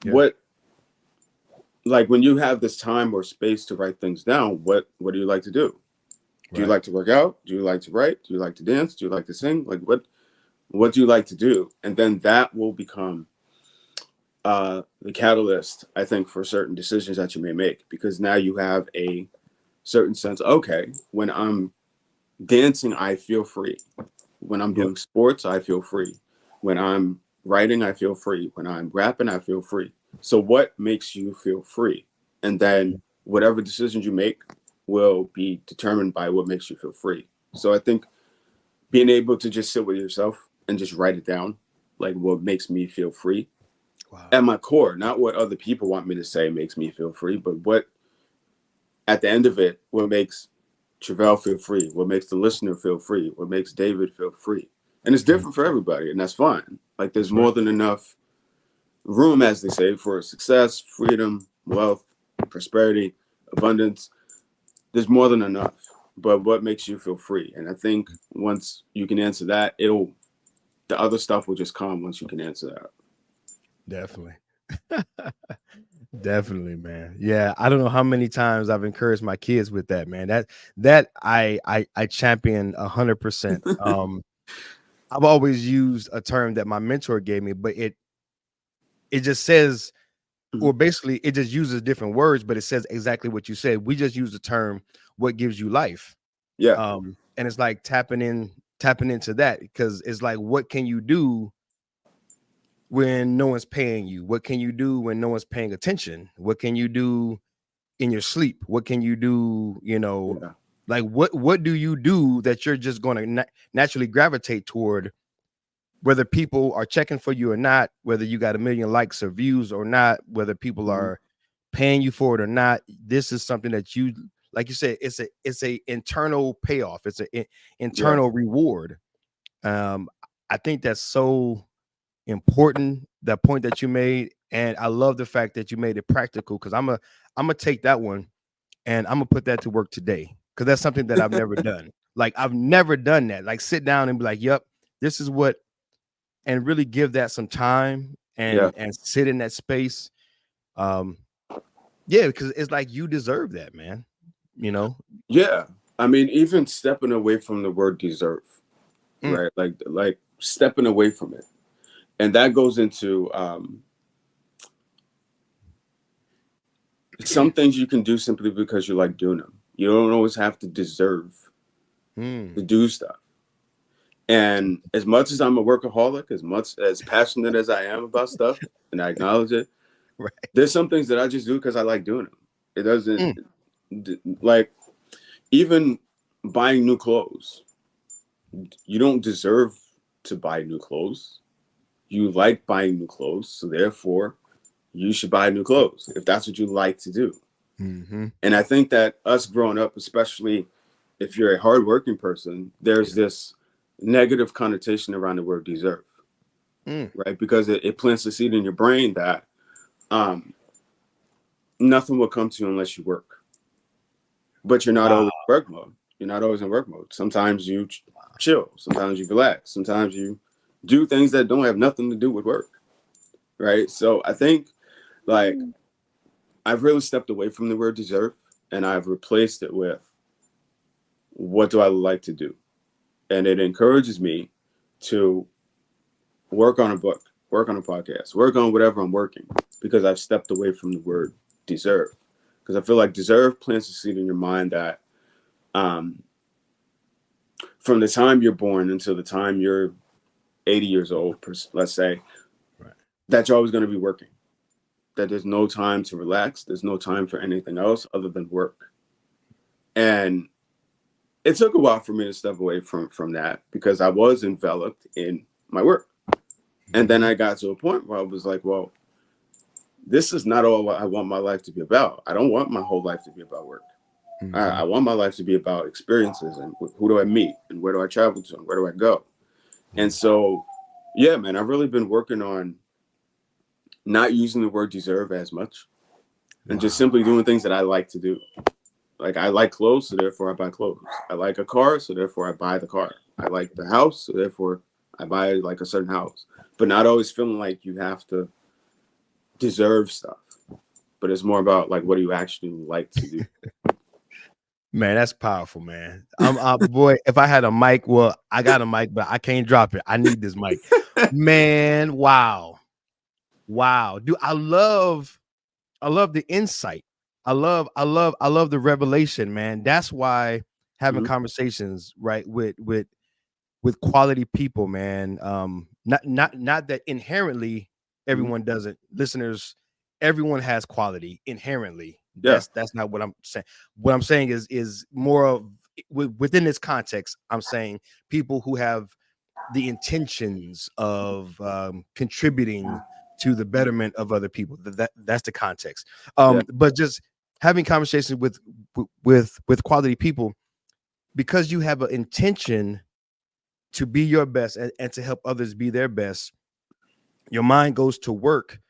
Yeah. what, like when you have this time or space to write things down, what do you like to do? Do you Right. like to work out? Do you like to write? Do you like to dance? Do you like to sing? Like what do you like to do? And then that will become the catalyst, I think, for certain decisions that you may make, because now you have a certain sense. Okay, when I'm dancing, I feel free. When I'm Yep. doing sports, I feel free. When I'm writing, I feel free. When I'm rapping, I feel free. So what makes you feel free? And then Mhm. whatever decisions you make will be determined by what makes you feel free. So I think being able to just sit with yourself and just write it down, like what makes me feel free Wow. at my core, not what other people want me to say makes me feel free, but what at the end of it, what makes Travell feel free, what makes the listener feel free, what makes David feel free. And it's Mhm. different for everybody, and that's fine. Like there's That's right. more than enough room, as they say, for success, freedom, wealth, prosperity, abundance. There's more than enough. But what makes you feel free? And I think once you can answer that, the other stuff will just come once you can answer that. Definitely. Definitely, man. Yeah, I don't know how many times I've encouraged my kids with that, man. That I champion 100%. I've always used a term that my mentor gave me, but it just says, Mhm. or basically it just uses different words, but it says exactly what you said. We just use the term "what gives you life," Yeah, and it's like tapping into that, because it's like, what can you do when no one's paying you? What can you do when no one's paying attention? What can you do in your sleep? What can you do? yeah, Like, what do you do that you're just going to naturally gravitate toward, whether people are checking for you or not, whether you got a million likes or views or not, whether people mhm, are paying you for it or not. This is something that you, like you said, it's a internal payoff. It's an yeah, internal reward. Um, I think that's so important, that point that you made, and I love the fact that you made it practical, because I'm gonna take that one and I'm gonna put that to work today, because that's something that I've never done. Like, I've never done that. Like, sit down and be like, "Yep, this is what," and really give that some time, yeah, and sit in that space. Um, yeah, because it's like, you deserve that, man. You know. yeah. I mean, even stepping away from the word deserve, Mm, right? Like stepping away from it, and that goes into some things you can do simply because you like doing them. You don't always have to deserve Mm. to do stuff. And as much as I'm a workaholic, as much as passionate as I am about stuff, and I acknowledge it, Right. there's some things that I just do because I like doing them. It doesn't Mm. like even buying new clothes. You don't deserve to buy new clothes. You like buying new clothes, so therefore you should buy new clothes if that's what you like to do. Mm-hmm. And I think that us growing up, especially if you're a hardworking person, there's Yeah. this negative connotation around the word deserve, Mm. right? Because it plants a seed in your brain that um, nothing will come to you unless you work. But you're not Wow. always in work mode. You're not always in work mode. Sometimes you chill. Sometimes you relax. Sometimes you do things that don't have nothing to do with work, right? So I think like I've really stepped away from the word deserve and I've replaced it with what do I like to do? And it encourages me to work on a book, work on a podcast, work on whatever I'm working because I've stepped away from the word deserve. Because I feel like deserve plants a seed in your mind that um, from the time you're born until the time you're 80 years old, let's say, Right. that you're always going to be working. That there's no time to relax. There's no time for anything else other than work. And it took a while for me to step away from that because I was enveloped in my work. And then Mm-hmm. I got to a point where I was like, well, this is not all I want my life to be about. I don't want my whole life to be about work. Mm-hmm. I want my life to be about experiences and who do I meet and where do I travel to and where do I go. And so, yeah, man, I've really been working on not using the word deserve as much and just Wow. simply doing things that I like to do. Like I like clothes, so therefore I buy clothes. I like a car, so therefore I buy the car. I like the house, so therefore I buy like a certain house. But not always feeling like you have to deserve stuff. But it's more about like what do you actually like to do. Man, that's powerful, man. Boy, if I had a mic, well, I got a mic, but I can't drop it. I need this mic. Man, wow. Wow. Dude, I love the insight. I love the revelation, man. That's why having Mhm. conversations, right, with quality people, man. Not that inherently Mhm. everyone doesn't. Listeners, everyone has quality inherently. Yeah. That's not what I'm saying. What I'm saying is more of within this context. I'm saying people who have the intentions of contributing to the betterment of other people. That's the context. Yeah. But just having conversations with quality people because you have an intention to be your best and to help others be their best, your mind goes to work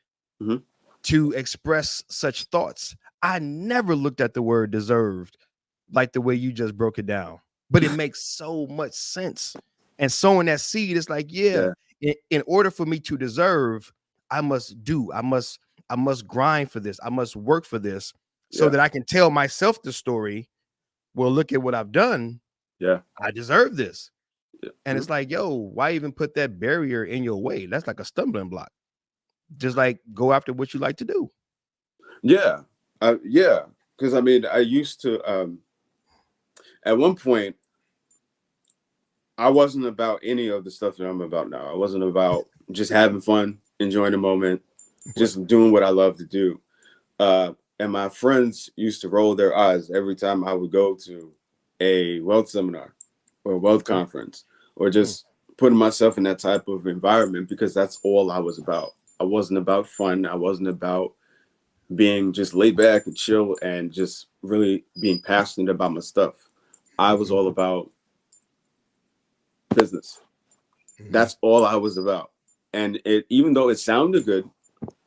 Mhm. to express such thoughts. I never looked at the word deserved like the way you just broke it down, but it makes so much sense. And sowing that seed is like, yeah, Yeah. in order for me to deserve, I must do, I must grind for this, I must work for this so Yeah. that I can tell myself the story. Well, look at what I've done. Yeah. I deserve this. Yeah. And Mhm. it's like, yo, why even put that barrier in your way? That's like a stumbling block. Just like go after what you like to do. Yeah. Yeah. Because I mean, I used to at one point I wasn't about any of the stuff that I'm about now. I wasn't about just having fun, enjoying the moment, Right. just doing what I love to do. And my friends used to roll their eyes every time I would go to a wealth seminar or a wealth Mm, conference or mm, just putting myself in that type of environment because that's all I was about. I wasn't about fun. I wasn't about being just laid back and chill and just really being passionate about my stuff. I was mhm, all about business. mhm, That's all I was about. And it, even though it sounded good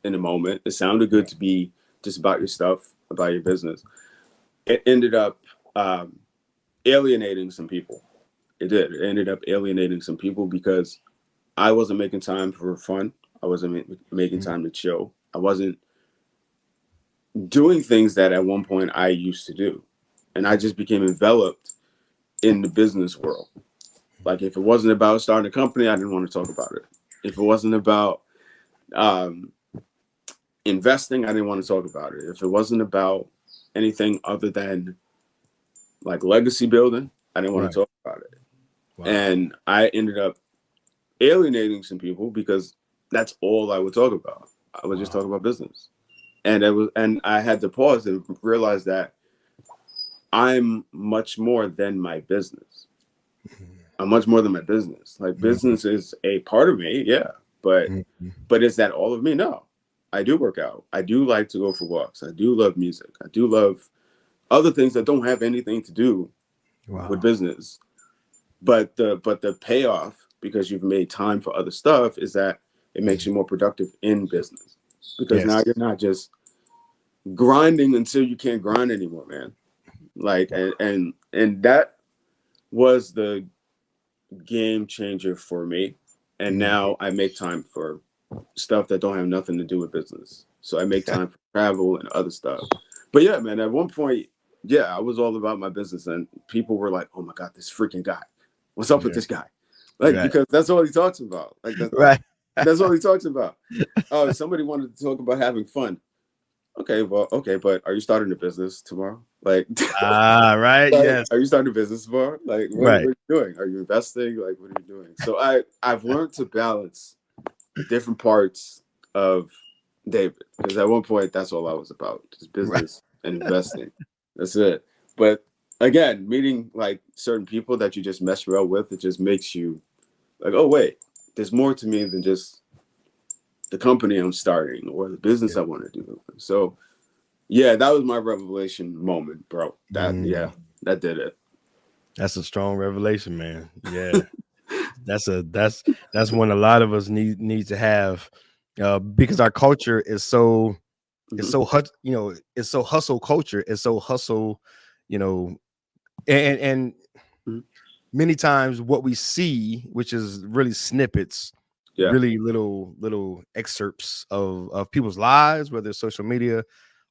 in the moment, it sounded good right. to be just about your stuff, about your business. It ended up um, alienating some people. It did. It ended up alienating some people because I wasn't making time for fun. I wasn't making Mhm, time to chill. I wasn't doing things that at one point I used to do. And I just became enveloped in the business world. Like if it wasn't about starting a company, I didn't want to talk about it. If it wasn't about um, investing, I didn't want to talk about it. If it wasn't about anything other than like legacy building, I didn't want Right. to talk about it. Wow. And I ended up alienating some people because that's all I would talk about. I would just Wow. talk about business. And I had to pause and realize that I'm much more than my business. I'm much more than my business. Like Mhm. business is a part of me, yeah. But Mhm. but is that all of me? No. I do work out. I do like to go for walks. I do love music. I do love other things that don't have anything to do with Wow. business. But the payoff, because you've made time for other stuff, is that it makes Mhm. you more productive in business. Because now Yes. you're not just grinding until you can't grind anymore, man. Like Wow. and that was the game changer for me. And Mhm. now I make time for stuff that don't have nothing to do with business. So I make time for travel and other stuff. But yeah, man, at one point, yeah, I was all about my business, and people were like, "Oh my god, this freaking guy! What's up with Yeah. this guy?" Like Right. because that's all he talks about. Right. That's all he talks about. Oh, somebody wanted to talk about having fun. Okay, well, okay, but are you starting a business tomorrow? Like, Ah, right. like, Yes. are you starting a business tomorrow? Like, what Right. are you doing? Are you investing? Like, what are you doing? So I've learned to balance different parts of David because at one point that's all I was about, just Right. business and investing. That's it. But again, meeting like certain people that you just mess well with, it just makes you like, oh wait, there's more to me than just the company I'm starting or the business Yeah. I want to do. So yeah, that was my revelation moment, bro. That Mm. yeah, that did it. That's a strong revelation, man. Yeah. That's one a lot of us need to have, because our culture is so it's Hmm. so it's so hustle culture. It's so hustle, you know, and Hmm. many times what we see, which is really snippets, Yeah. really little excerpts of people's lives, whether it's social media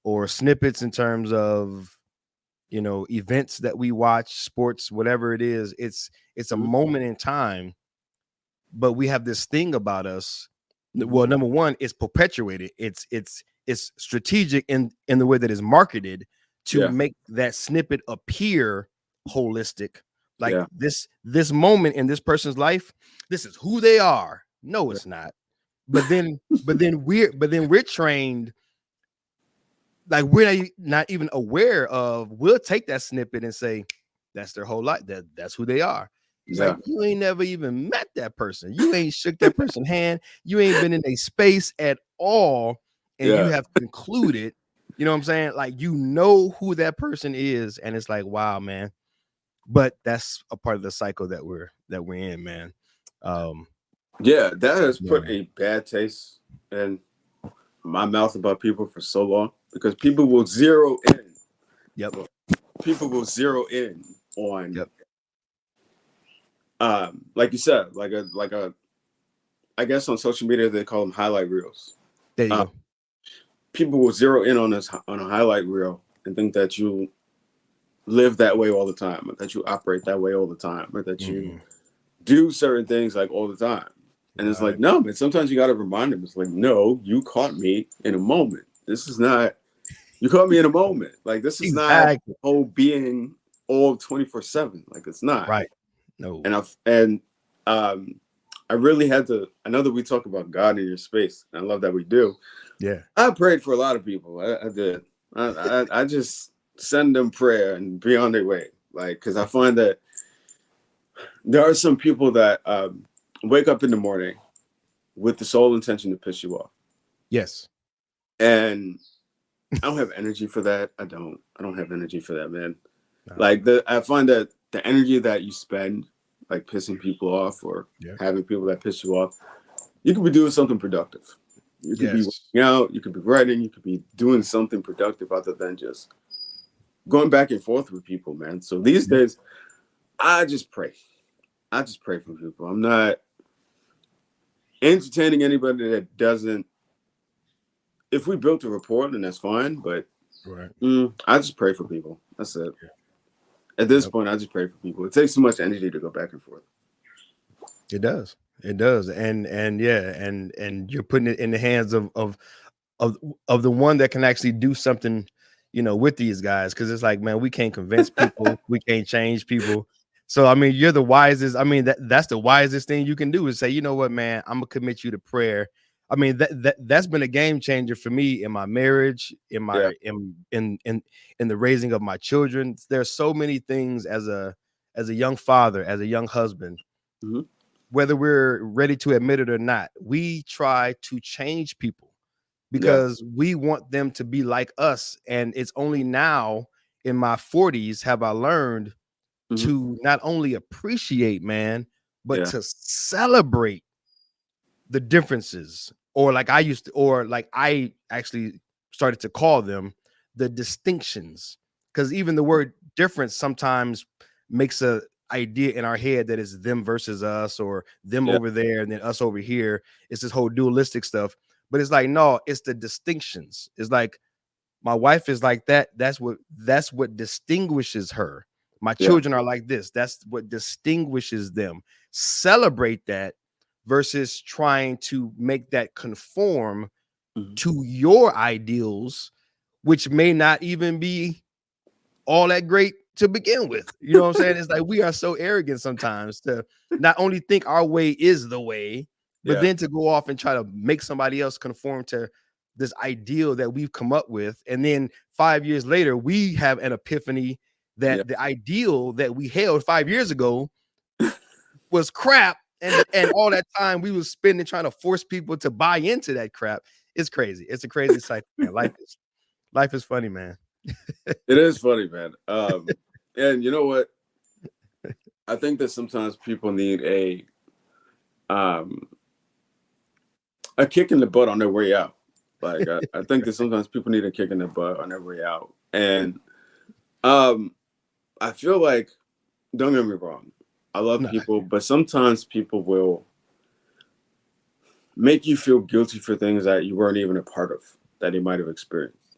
or snippets in terms of events that we watch, sports, whatever it is. It's a Hmm. moment in time, but we have this thing about us. Hmm. Well, number one, it's perpetuated. It's strategic in the way that is marketed to Yeah. make that snippet appear holistic. Like Yeah. this moment in this person's life, this is who they are. No, Yeah. it's not. But then we're trained, like we're not even aware of. We'll take that snippet and say that's their whole life. That's who they are. It's like Yeah. you ain't never even met that person. You ain't shook that person's hand. You ain't been in a space at all, and you Yeah. have concluded. You know what I'm saying? Like you know who that person is, and it's like, wow, man. But that's a part of the cycle that we're in, man. Um, Yeah, that has yeah. put a bad taste in my mouth about people for so long because people will zero in. Yep. Well, people will zero in on, Yep. like you said, like a. I guess on social media they call them highlight reels. There you Uh, go. People will zero in on this on a highlight reel and think that you live that way all the time, or that you operate that way all the time, or that you Mm-mm. do certain things like all the time. And it's like, Right. no, man, sometimes you got to remind them. It's like, no, you caught me in a moment. This is not, you caught me in a moment. Like, this is not Exactly. whole being all 24/7. Like, it's not. Right. No. And um, I really had to, I know that we talk about God in your space. And I love that we do. Yeah. I prayed for a lot of people. I did. I just send them prayer and be on their way. Like, because I find that there are some people that wake up in the morning with the sole intention to piss you off. Yes. And I don't have energy for that. I don't have energy for that, man. Nah. Like I find that the energy that you spend like pissing people off or Yeah. having people that piss you off, you could be doing something productive. You could be Yes. working out, you could be writing, you could be doing something productive other than just going back and forth with people, man. So these Yeah. days, I just pray. I just pray for people. I'm not entertaining anybody that doesn't. If we built a rapport, then that's fine. But Right. I just pray for people. That's it. Yeah. At this Yep. point, I just pray for people. It takes too much energy to go back and forth. It does. It does. And yeah, and you're putting it in the hands of of of the one that can actually do something, with these guys. Because it's like, man, we can't convince people, we can't change people. So I mean, you're the wisest. I mean, that's the wisest thing you can do is say, you know what, man, I'm gonna commit you to prayer. I mean, that's been a game changer for me in my marriage, in Yeah. my in the raising of my children. There's so many things as a young father, as a young husband, Hmm. whether we're ready to admit it or not, we try to change people Yeah. because we want them to be like us. And it's only now in my 40s have I learned Hmm. to not only appreciate, man, but Yeah. to celebrate the differences, or like I used to, or like I actually started to call them the distinctions. Because even the word difference sometimes makes a idea in our head that it's them versus us, or them Yeah. over there and then us over here. It's this whole dualistic stuff. But it's like, no, it's the distinctions. It's like my wife is like that. That's what distinguishes her. My Yeah. children are like this. That's what distinguishes them. Celebrate that versus trying to make that conform Hmm. to your ideals, which may not even be all that great to begin with. You know what I'm saying? It's like we are so arrogant sometimes to not only think our way is the way, but Yeah. then to go off and try to make somebody else conform to this ideal that we've come up with. And then 5 years later, we have an epiphany Yeah. that the ideal that we held 5 years ago was crap. And all that time we was spending trying to force people to buy into that crap. It's crazy. It's a crazy cycle, man. Life is funny, man. It is funny, man. And you know what? I think that sometimes people need um a kick in the butt on their way out. Like I think that sometimes people need a kick in the butt on their way out. And um I feel like, don't get me wrong, I love No, people, but sometimes people will make you feel guilty for things that you weren't even a part of, that you might have experienced.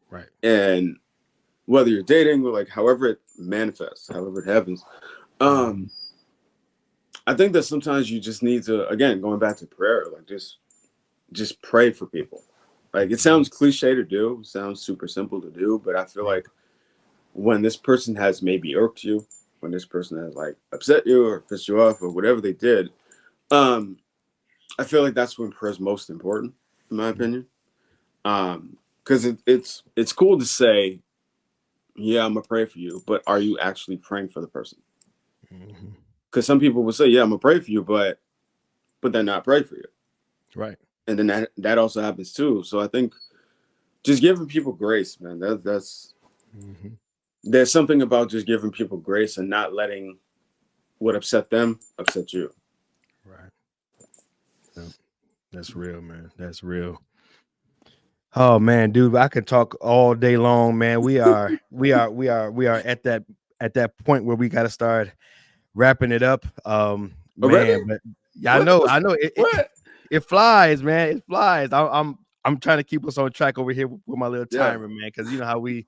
right. And whether you're dating or like however it manifests, however it happens, um, Mhm. I think that sometimes you just need to, again, going back to prayer, like just pray for people. Like it Mhm. sounds cliche to do, sounds super simple to do, but I feel Right. like when this person has maybe irked you, when this person has like upset you or pissed you off or whatever they did, um, I feel like that's when prayer is most important, in my Mhm. opinion. Because it's cool to say, yeah, I'm gonna pray for you, but are you actually praying for the person? Mhm. Because some people will say, yeah, I'm gonna pray for you, but then not pray for you, Right. and then that also happens too. So I think just giving people grace, man. That's Mhm. there's something about just giving people grace and not letting what upset them upset you. Right. Yep. That's real, man. That's real. Oh man, dude, I could talk all day long, man. We are at that point where we got to start wrapping it up. Already? Man, but yeah, I What? know, What's, I know it what? it flies, man. It flies. I'm trying to keep us on track over here with my little Yeah. timer, man, because you know how we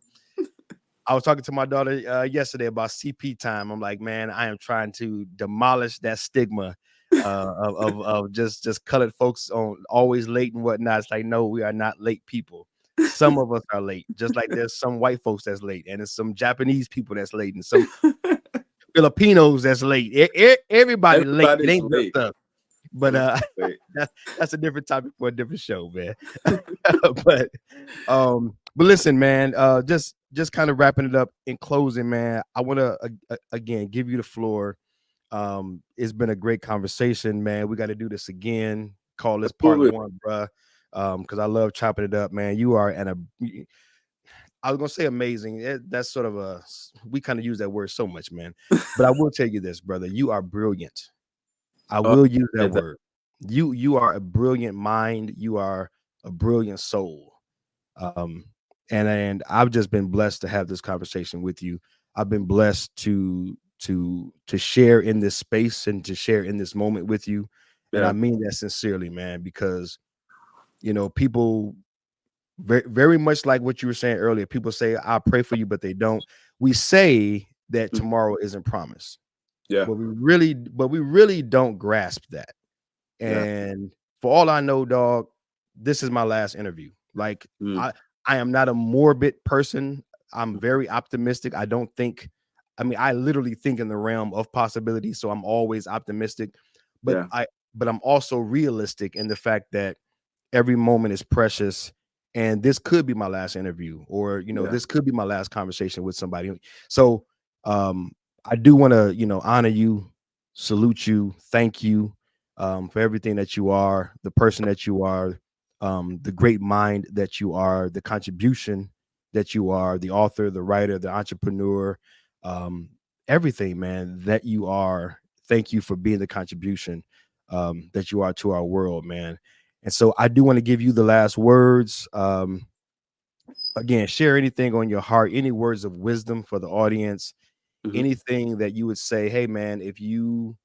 I was talking to my daughter yesterday about CP time. I'm like, man, I am trying to demolish that stigma of just colored folks on always late and whatnot. It's like, no, we are not late people. Some of us are late, just like there's some white folks that's late, and there's some Japanese people that's late, and some Filipinos that's late. Everybody late. It Everybody's ain't just late. us. But Everybody's late. that's a different topic for a different show, man. But listen, man, just kind of wrapping it up in closing, man. I want to again give you the floor. It's been a great conversation, man. We got to do this again. Call this part Absolutely. one, bruh. Because I love chopping it up, man. You are I was gonna say amazing. That's sort of we kind of use that word so much, man. But I will tell you this, brother. You are brilliant. I Oh, will use that yeah, word. You are a brilliant mind. You are a brilliant soul. Um, and I've just been blessed to have this conversation with you. I've been blessed to share in this space and to share in this moment with you. And I yeah. mean that sincerely, man, because people very much like what you were saying earlier. People say, "I'll pray for you," but they don't. We say that Mm, tomorrow isn't promised, yeah. but we really don't grasp that. Yeah. And for all I know, dog, this is my last interview. Like Mm. I am not a morbid person. I'm very optimistic. I don't think, I mean, I literally think in the realm of possibility. So I'm always optimistic, but Yeah. I'm also realistic in the fact that every moment is precious, and this could be my last interview, or Yeah. this could be my last conversation with somebody. So um I do want to honor you, salute you, thank you for everything that you are, the person that you are, the great mind that you are, the contribution that you are, the author, the writer, the entrepreneur, um everything, man, that you are. Thank you for being the contribution that you are to our world, man. And so I do want to give you the last words. Again, share anything on your heart, any words of wisdom for the audience, Hmm. anything that you would say, hey man, if you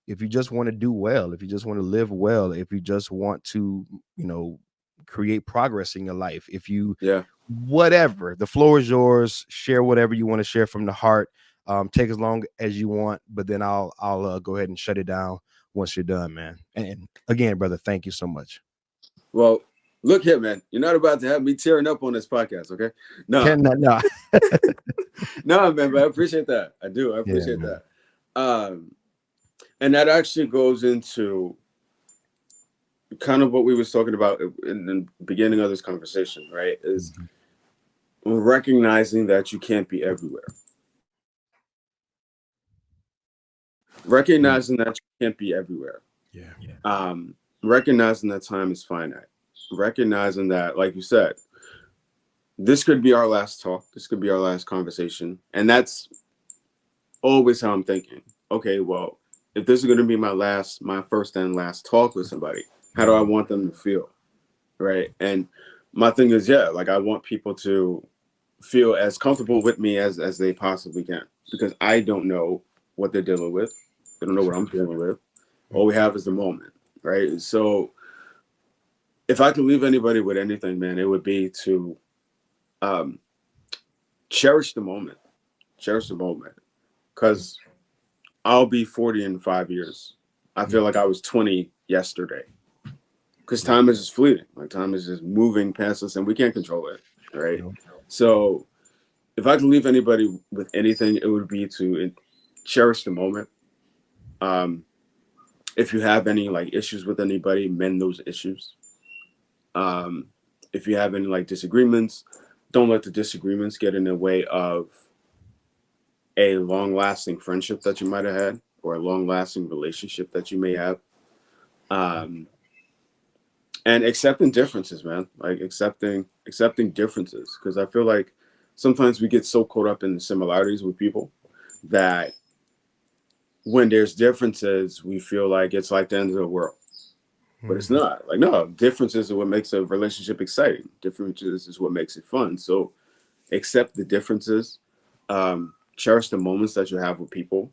just want to do well, if you just want to live well, if you just want to, you know, create progress in your life, if you Yeah. whatever, the floor is yours. Share whatever you want to share from the heart. Take as long as you want, but then I'll go ahead and shut it down once you're done, man. And again, brother, thank you so much. Well, look here, man. You're not about to have me tearing up on this podcast, okay? No, Can no. no, man. But I appreciate that. I do. I Yeah, appreciate man. that. Um, and that actually goes into kind of what we was talking about in the beginning of this conversation, right? Is Mhm. recognizing that you can't be everywhere. Mm. Recognizing that you can't be everywhere. Yeah. Um, recognizing that time is finite. Recognizing that, like you said, this could be our last talk. This could be our last conversation, and that's always how I'm thinking. Okay, well, if this is going to be my first and last talk with somebody, how do I Mhm. want them to feel, right? And my thing is, yeah, like I want people to feel as comfortable with me as they possibly can, because I don't know what they're dealing with. They don't know what I'm dealing with. All we have is the moment, right? So if I could leave anybody with anything, man, it would be to um, cherish the moment. Cherish the moment, because I'll be 40 in 5 years. I Mm. feel like I was 20 yesterday, because Yeah. time is just fleeting. Like time is just moving past us, and we can't control it, right? No. So if I could leave anybody with anything, it would be to cherish the moment. Um, if you have any like issues with anybody, mend those issues. Um, if you have any like disagreements, don't let the disagreements get in the way of a long lasting friendship that you might have had, or a long lasting relationship that you may have. Um, and accepting differences, man. Like accepting differences, because I feel like sometimes we get so caught up in the similarities with people that when there's differences, we feel like it's like the end of the world. But it's Mhm. not. Like, no, differences are what makes a relationship exciting. Differences is what makes it fun. So accept the differences. Cherish the moments that you have with people.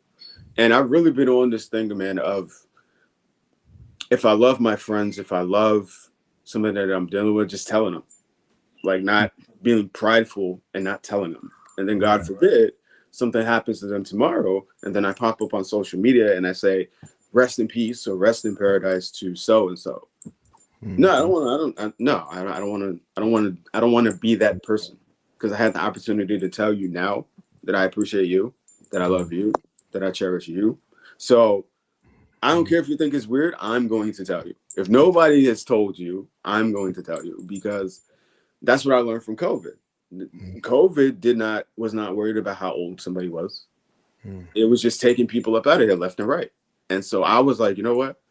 And I've really been on this thing, man, of if I love my friends, if I love somebody that I'm dealing with, just telling them, like not being prideful and not telling them. And then God Mhm. forbid something happens to them tomorrow, and then I pop up on social media and I say, "Rest in peace" or "Rest in paradise" to so and so. No, I don't Mhm. want to. No, I don't want to. I don't want to. I don't want to be that person, because I had the opportunity to tell you now that I appreciate you, that I love Mhm. you, that I cherish you. So I don't Mhm. care if you think it's weird. I'm going to tell you. If nobody has told you, I'm going to tell you, because that's what I learned from COVID. COVID was not worried about how old somebody was. Mhm. It was just taking people up out of here left and right. And so I was like, you know what?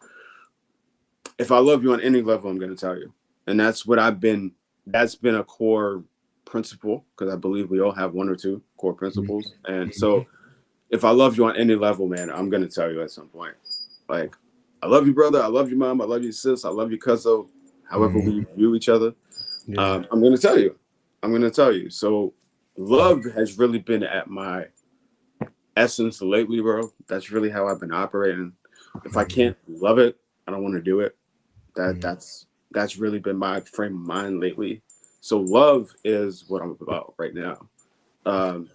If I love you on any level, I'm going to tell you. And that's what I've been. That's been a core principle, because I believe we all have one or two core Mhm. principles. And so if I love you on any level, man, I'm going to tell you at some point. Like, I love you, brother. I love you, mom. I love you, sis. I love you, cousin. However Mhm. we view each other, Yeah. I'm going to tell you. I'm going to tell you. So love has really been at my essence lately, bro. That's really how I've been operating. If I Mhm. can't love it, I don't want to do it. That Mhm. that's really been my frame of mind lately. So love is what I'm about right now. Um,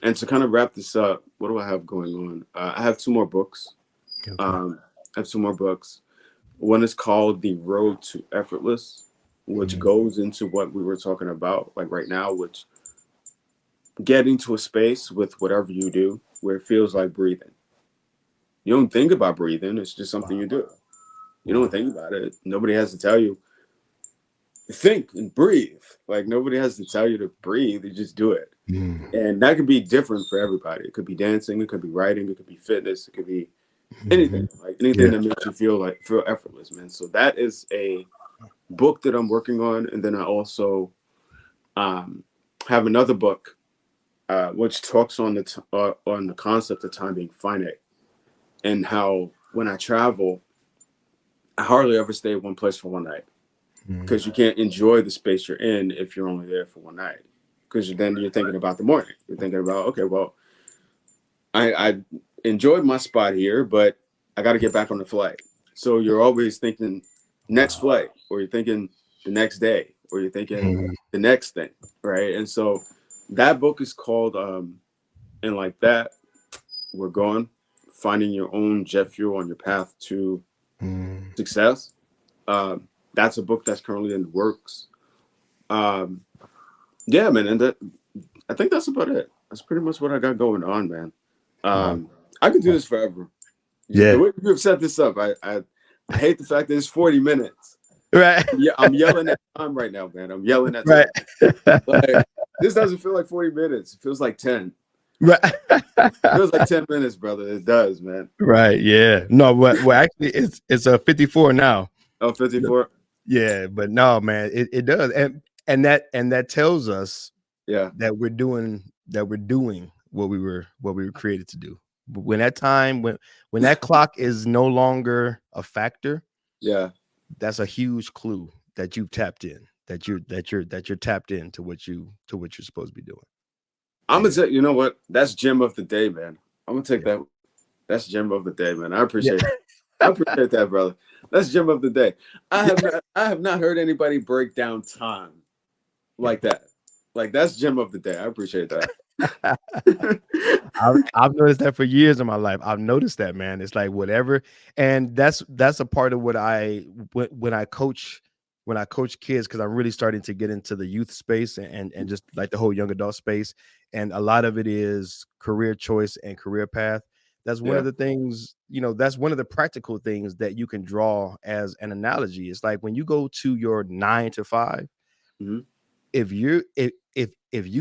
and to kind of wrap this up, what do I have going on? I have two more books. Okay. I have two more books. One is called The Road to Effortless, which goes into what we were talking about, like right now, which getting to a space with whatever you do where it feels like breathing. You don't think about breathing, it's just something you do. You don't Wow. think about it. Nobody has to tell you, think and breathe. Like, nobody has to tell you to breathe, you just do it. Mm. And that could be different for everybody. It could be dancing, it could be writing, it could be fitness, it could be anything, Mhm. like anything Yeah. that makes you feel effortless, man. So that is a book that I'm working on. And then I also um, have another book which talks on the concept of time being finite, and how when I travel, I hardly ever stay in one place for one night, Mm. because you can't enjoy the space you're in if you're only there for one night. Because then you're thinking about the morning. You're thinking about, okay, well, I enjoyed my spot here, but I got to get back on the flight. So you're always thinking next Wow. flight, or you're thinking the next day, or you're thinking Mm. the next thing, right? And so that book is called and like that we're going, finding your own jet fuel on your path to Mm. success. That's a book that's currently in the works. Um, yeah, man, and that I think that's about it. That's pretty much what I got going on, man. Wow. I could do this forever. The Yeah. way you have set this up, I hate the fact that it's 40 minutes. Right. Yeah, I'm yelling at time right now, man. I'm yelling at Right. time. Like, this doesn't feel like 40 minutes. It feels like 10. Right. It feels like 10 minutes, brother. It does, man. Right. Yeah. No, well actually it's a 54 now. Oh, 54. Yeah, but no, man, it does. And that tells us Yeah, that we're doing what we were created to do. But when that time when that clock is no longer a factor, yeah. that's a huge clue that you've tapped in, that you're tapped into what you're supposed to be doing. I'm gonna Yeah. say, you know what? That's gem of the day, man. I'm gonna take Yeah. that. That's gem of the day, man. I Yeah. appreciate that. I appreciate that, brother. That's gem of the day. I have not heard anybody break down time Yeah. like that. Like, that's gem of the day. I appreciate that. I've noticed that for years in my life. I've noticed that, man. It's like whatever, and that's a part of what when I coach kids, because I'm really starting to get into the youth space and just like the whole young adult space, and a lot of it is career choice and career path. That's one of Yeah. the things, that's one of the practical things that you can draw as an analogy. It's like when you go to your 9 to 5, Hmm. if you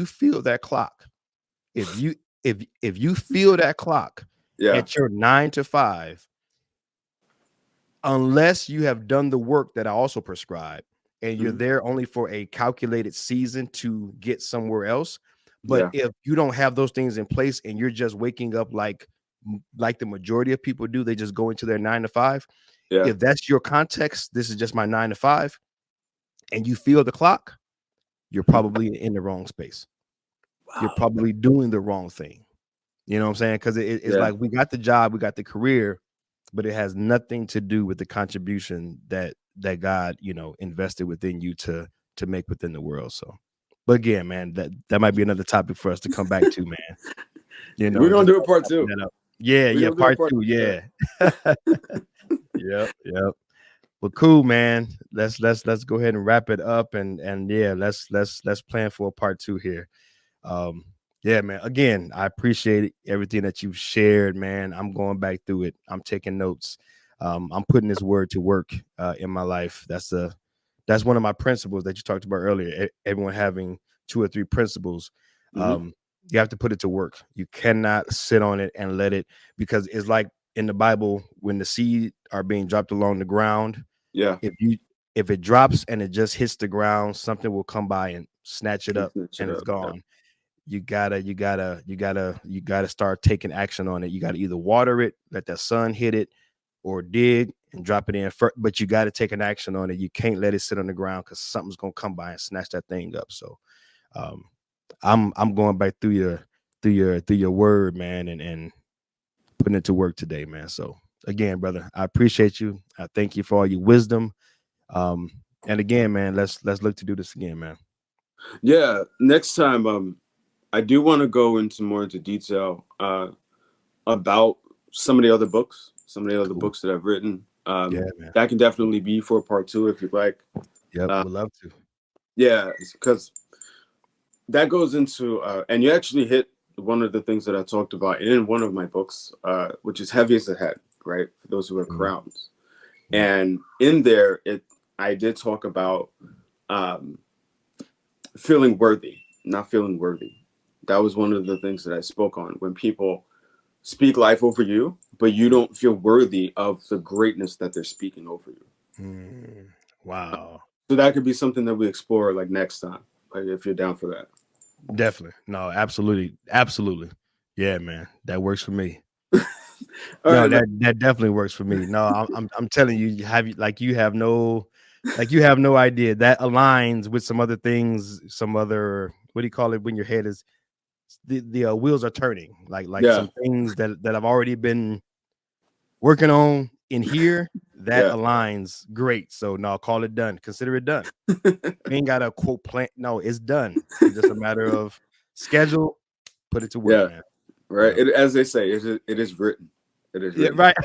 feel that clock, if you if you feel that clock Yeah. at your 9 to 5, unless you have done the work that I also prescribe, and you're Hmm. there only for a calculated season to get somewhere else. But Yeah. if you don't have those things in place and you're just waking up like the majority of people do, they just go into their 9 to 5. Yeah. If that's your context, this is just my 9 to 5, and you feel the clock, you're probably in the wrong space. You're Wow. probably doing the wrong thing. You know what I'm saying? Because it's Yeah. like we got the job, we got the career, but it has nothing to do with the contribution that God, invested within you to make within the world. So, but again, man, that might be another topic for us to come back to, man. We're gonna Just do a part two. that up. Yeah, We're yeah, gonna do a part part two. two. Yeah. Yep, yep. Well, cool, man. Let's go ahead and wrap it up, and yeah, let's plan for a part two here. Um, yeah, man. Again, I appreciate everything that you've shared, man. I'm going back through it. I'm taking notes. I'm putting this word to work in my life. That's one of my principles that you talked about earlier. Everyone having 2 or 3 principles. Hmm. You have to put it to work. You cannot sit on it and let it, because it's like in the Bible when the seed are being dropped along the ground. Yeah. If it drops and it just hits the ground, something will come by and snatch it up Snatch it and it's up. Yeah. gone. You gotta start taking action on it. You gotta either water it, let the sun hit it, or dig and drop it in first, but you got to take an action on it. You can't let it sit on the ground, because something's gonna come by and snatch that thing up. So um I'm going back through your word, man, and putting it to work today, man. So again, brother, I appreciate you. I thank you for all your wisdom. Um and again, man, let's look to do this again, man. Yeah. Next time, I do want to go into detail about some of the other Cool. books that I've written. Yeah, man. That can definitely be for part two if you'd like. Yep, would love to. Yeah, because that goes into and you actually hit one of the things that I talked about in one of my books, which is heavy as a head, right? For those who are Mhm. crowns. Yep. And in there, it I did talk about um, feeling worthy, not feeling worthy. That was one of the things that I spoke on. When people speak life over you, but you don't feel worthy of the greatness that they're speaking over you. Mm, wow. So that could be something that we explore like next time, like if you're down for that. Definitely. No, absolutely. Absolutely. Yeah, man. That works for me. All No, right, man. that definitely works for me. No, I'm telling you, you have no idea. That aligns with some other things, some other, what do you call it when your head is the wheels are turning. Like Yeah, some things that I've already been working on in here, that yeah, aligns great. So no, call it done. Consider it done. We ain't got a quote plan. No, it's done. It's just a matter of schedule, put it to work, yeah. man. Right. Yep. As they say, it is written. It is Yeah, written. right.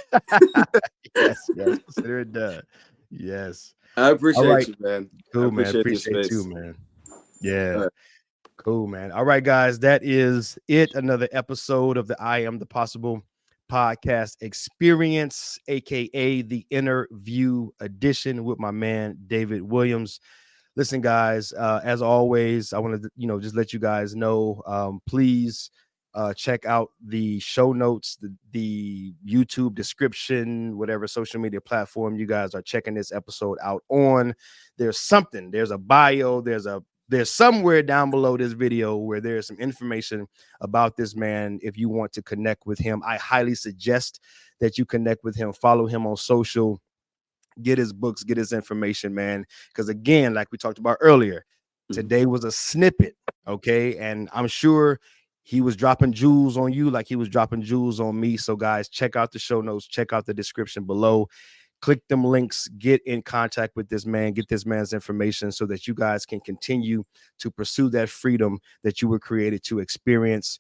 Yes, yes. Consider it done. Yes. I All appreciate right. you, man. I Cool, man. appreciate the Appreciate you, space. man. All Yeah. right. Cool, man. All right, guys. That is it. Another episode of the I Am the Possible podcast experience, aka the interview edition with my man David Williams. Listen, guys, as always, I want to, just let you guys know, please check out the show notes, the YouTube description, whatever social media platform you guys are checking this episode out on. There's a bio, there's somewhere down below this video where there's some information about this man. If you want to connect with him, I highly suggest that you connect with him, follow him on social, get his books, get his information, man. Because again, like we talked about earlier, Mhm. today was a snippet, okay? And I'm sure he was dropping jewels on you like he was dropping jewels on me. So, guys, check out the show notes, check out the description below. Click them links, get in contact with this man, get this man's information so that you guys can continue to pursue that freedom that you were created to experience.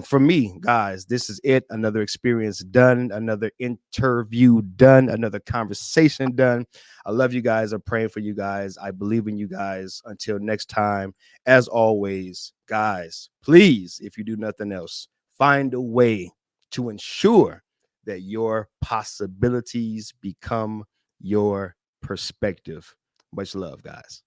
For me, guys, this is it. Another experience done, another interview done, another conversation done. I love you guys. I'm praying for you guys. I believe in you guys. Until next time, as always, guys, please, if you do nothing else, find a way to ensure that your possibilities become your perspective. Much love, guys.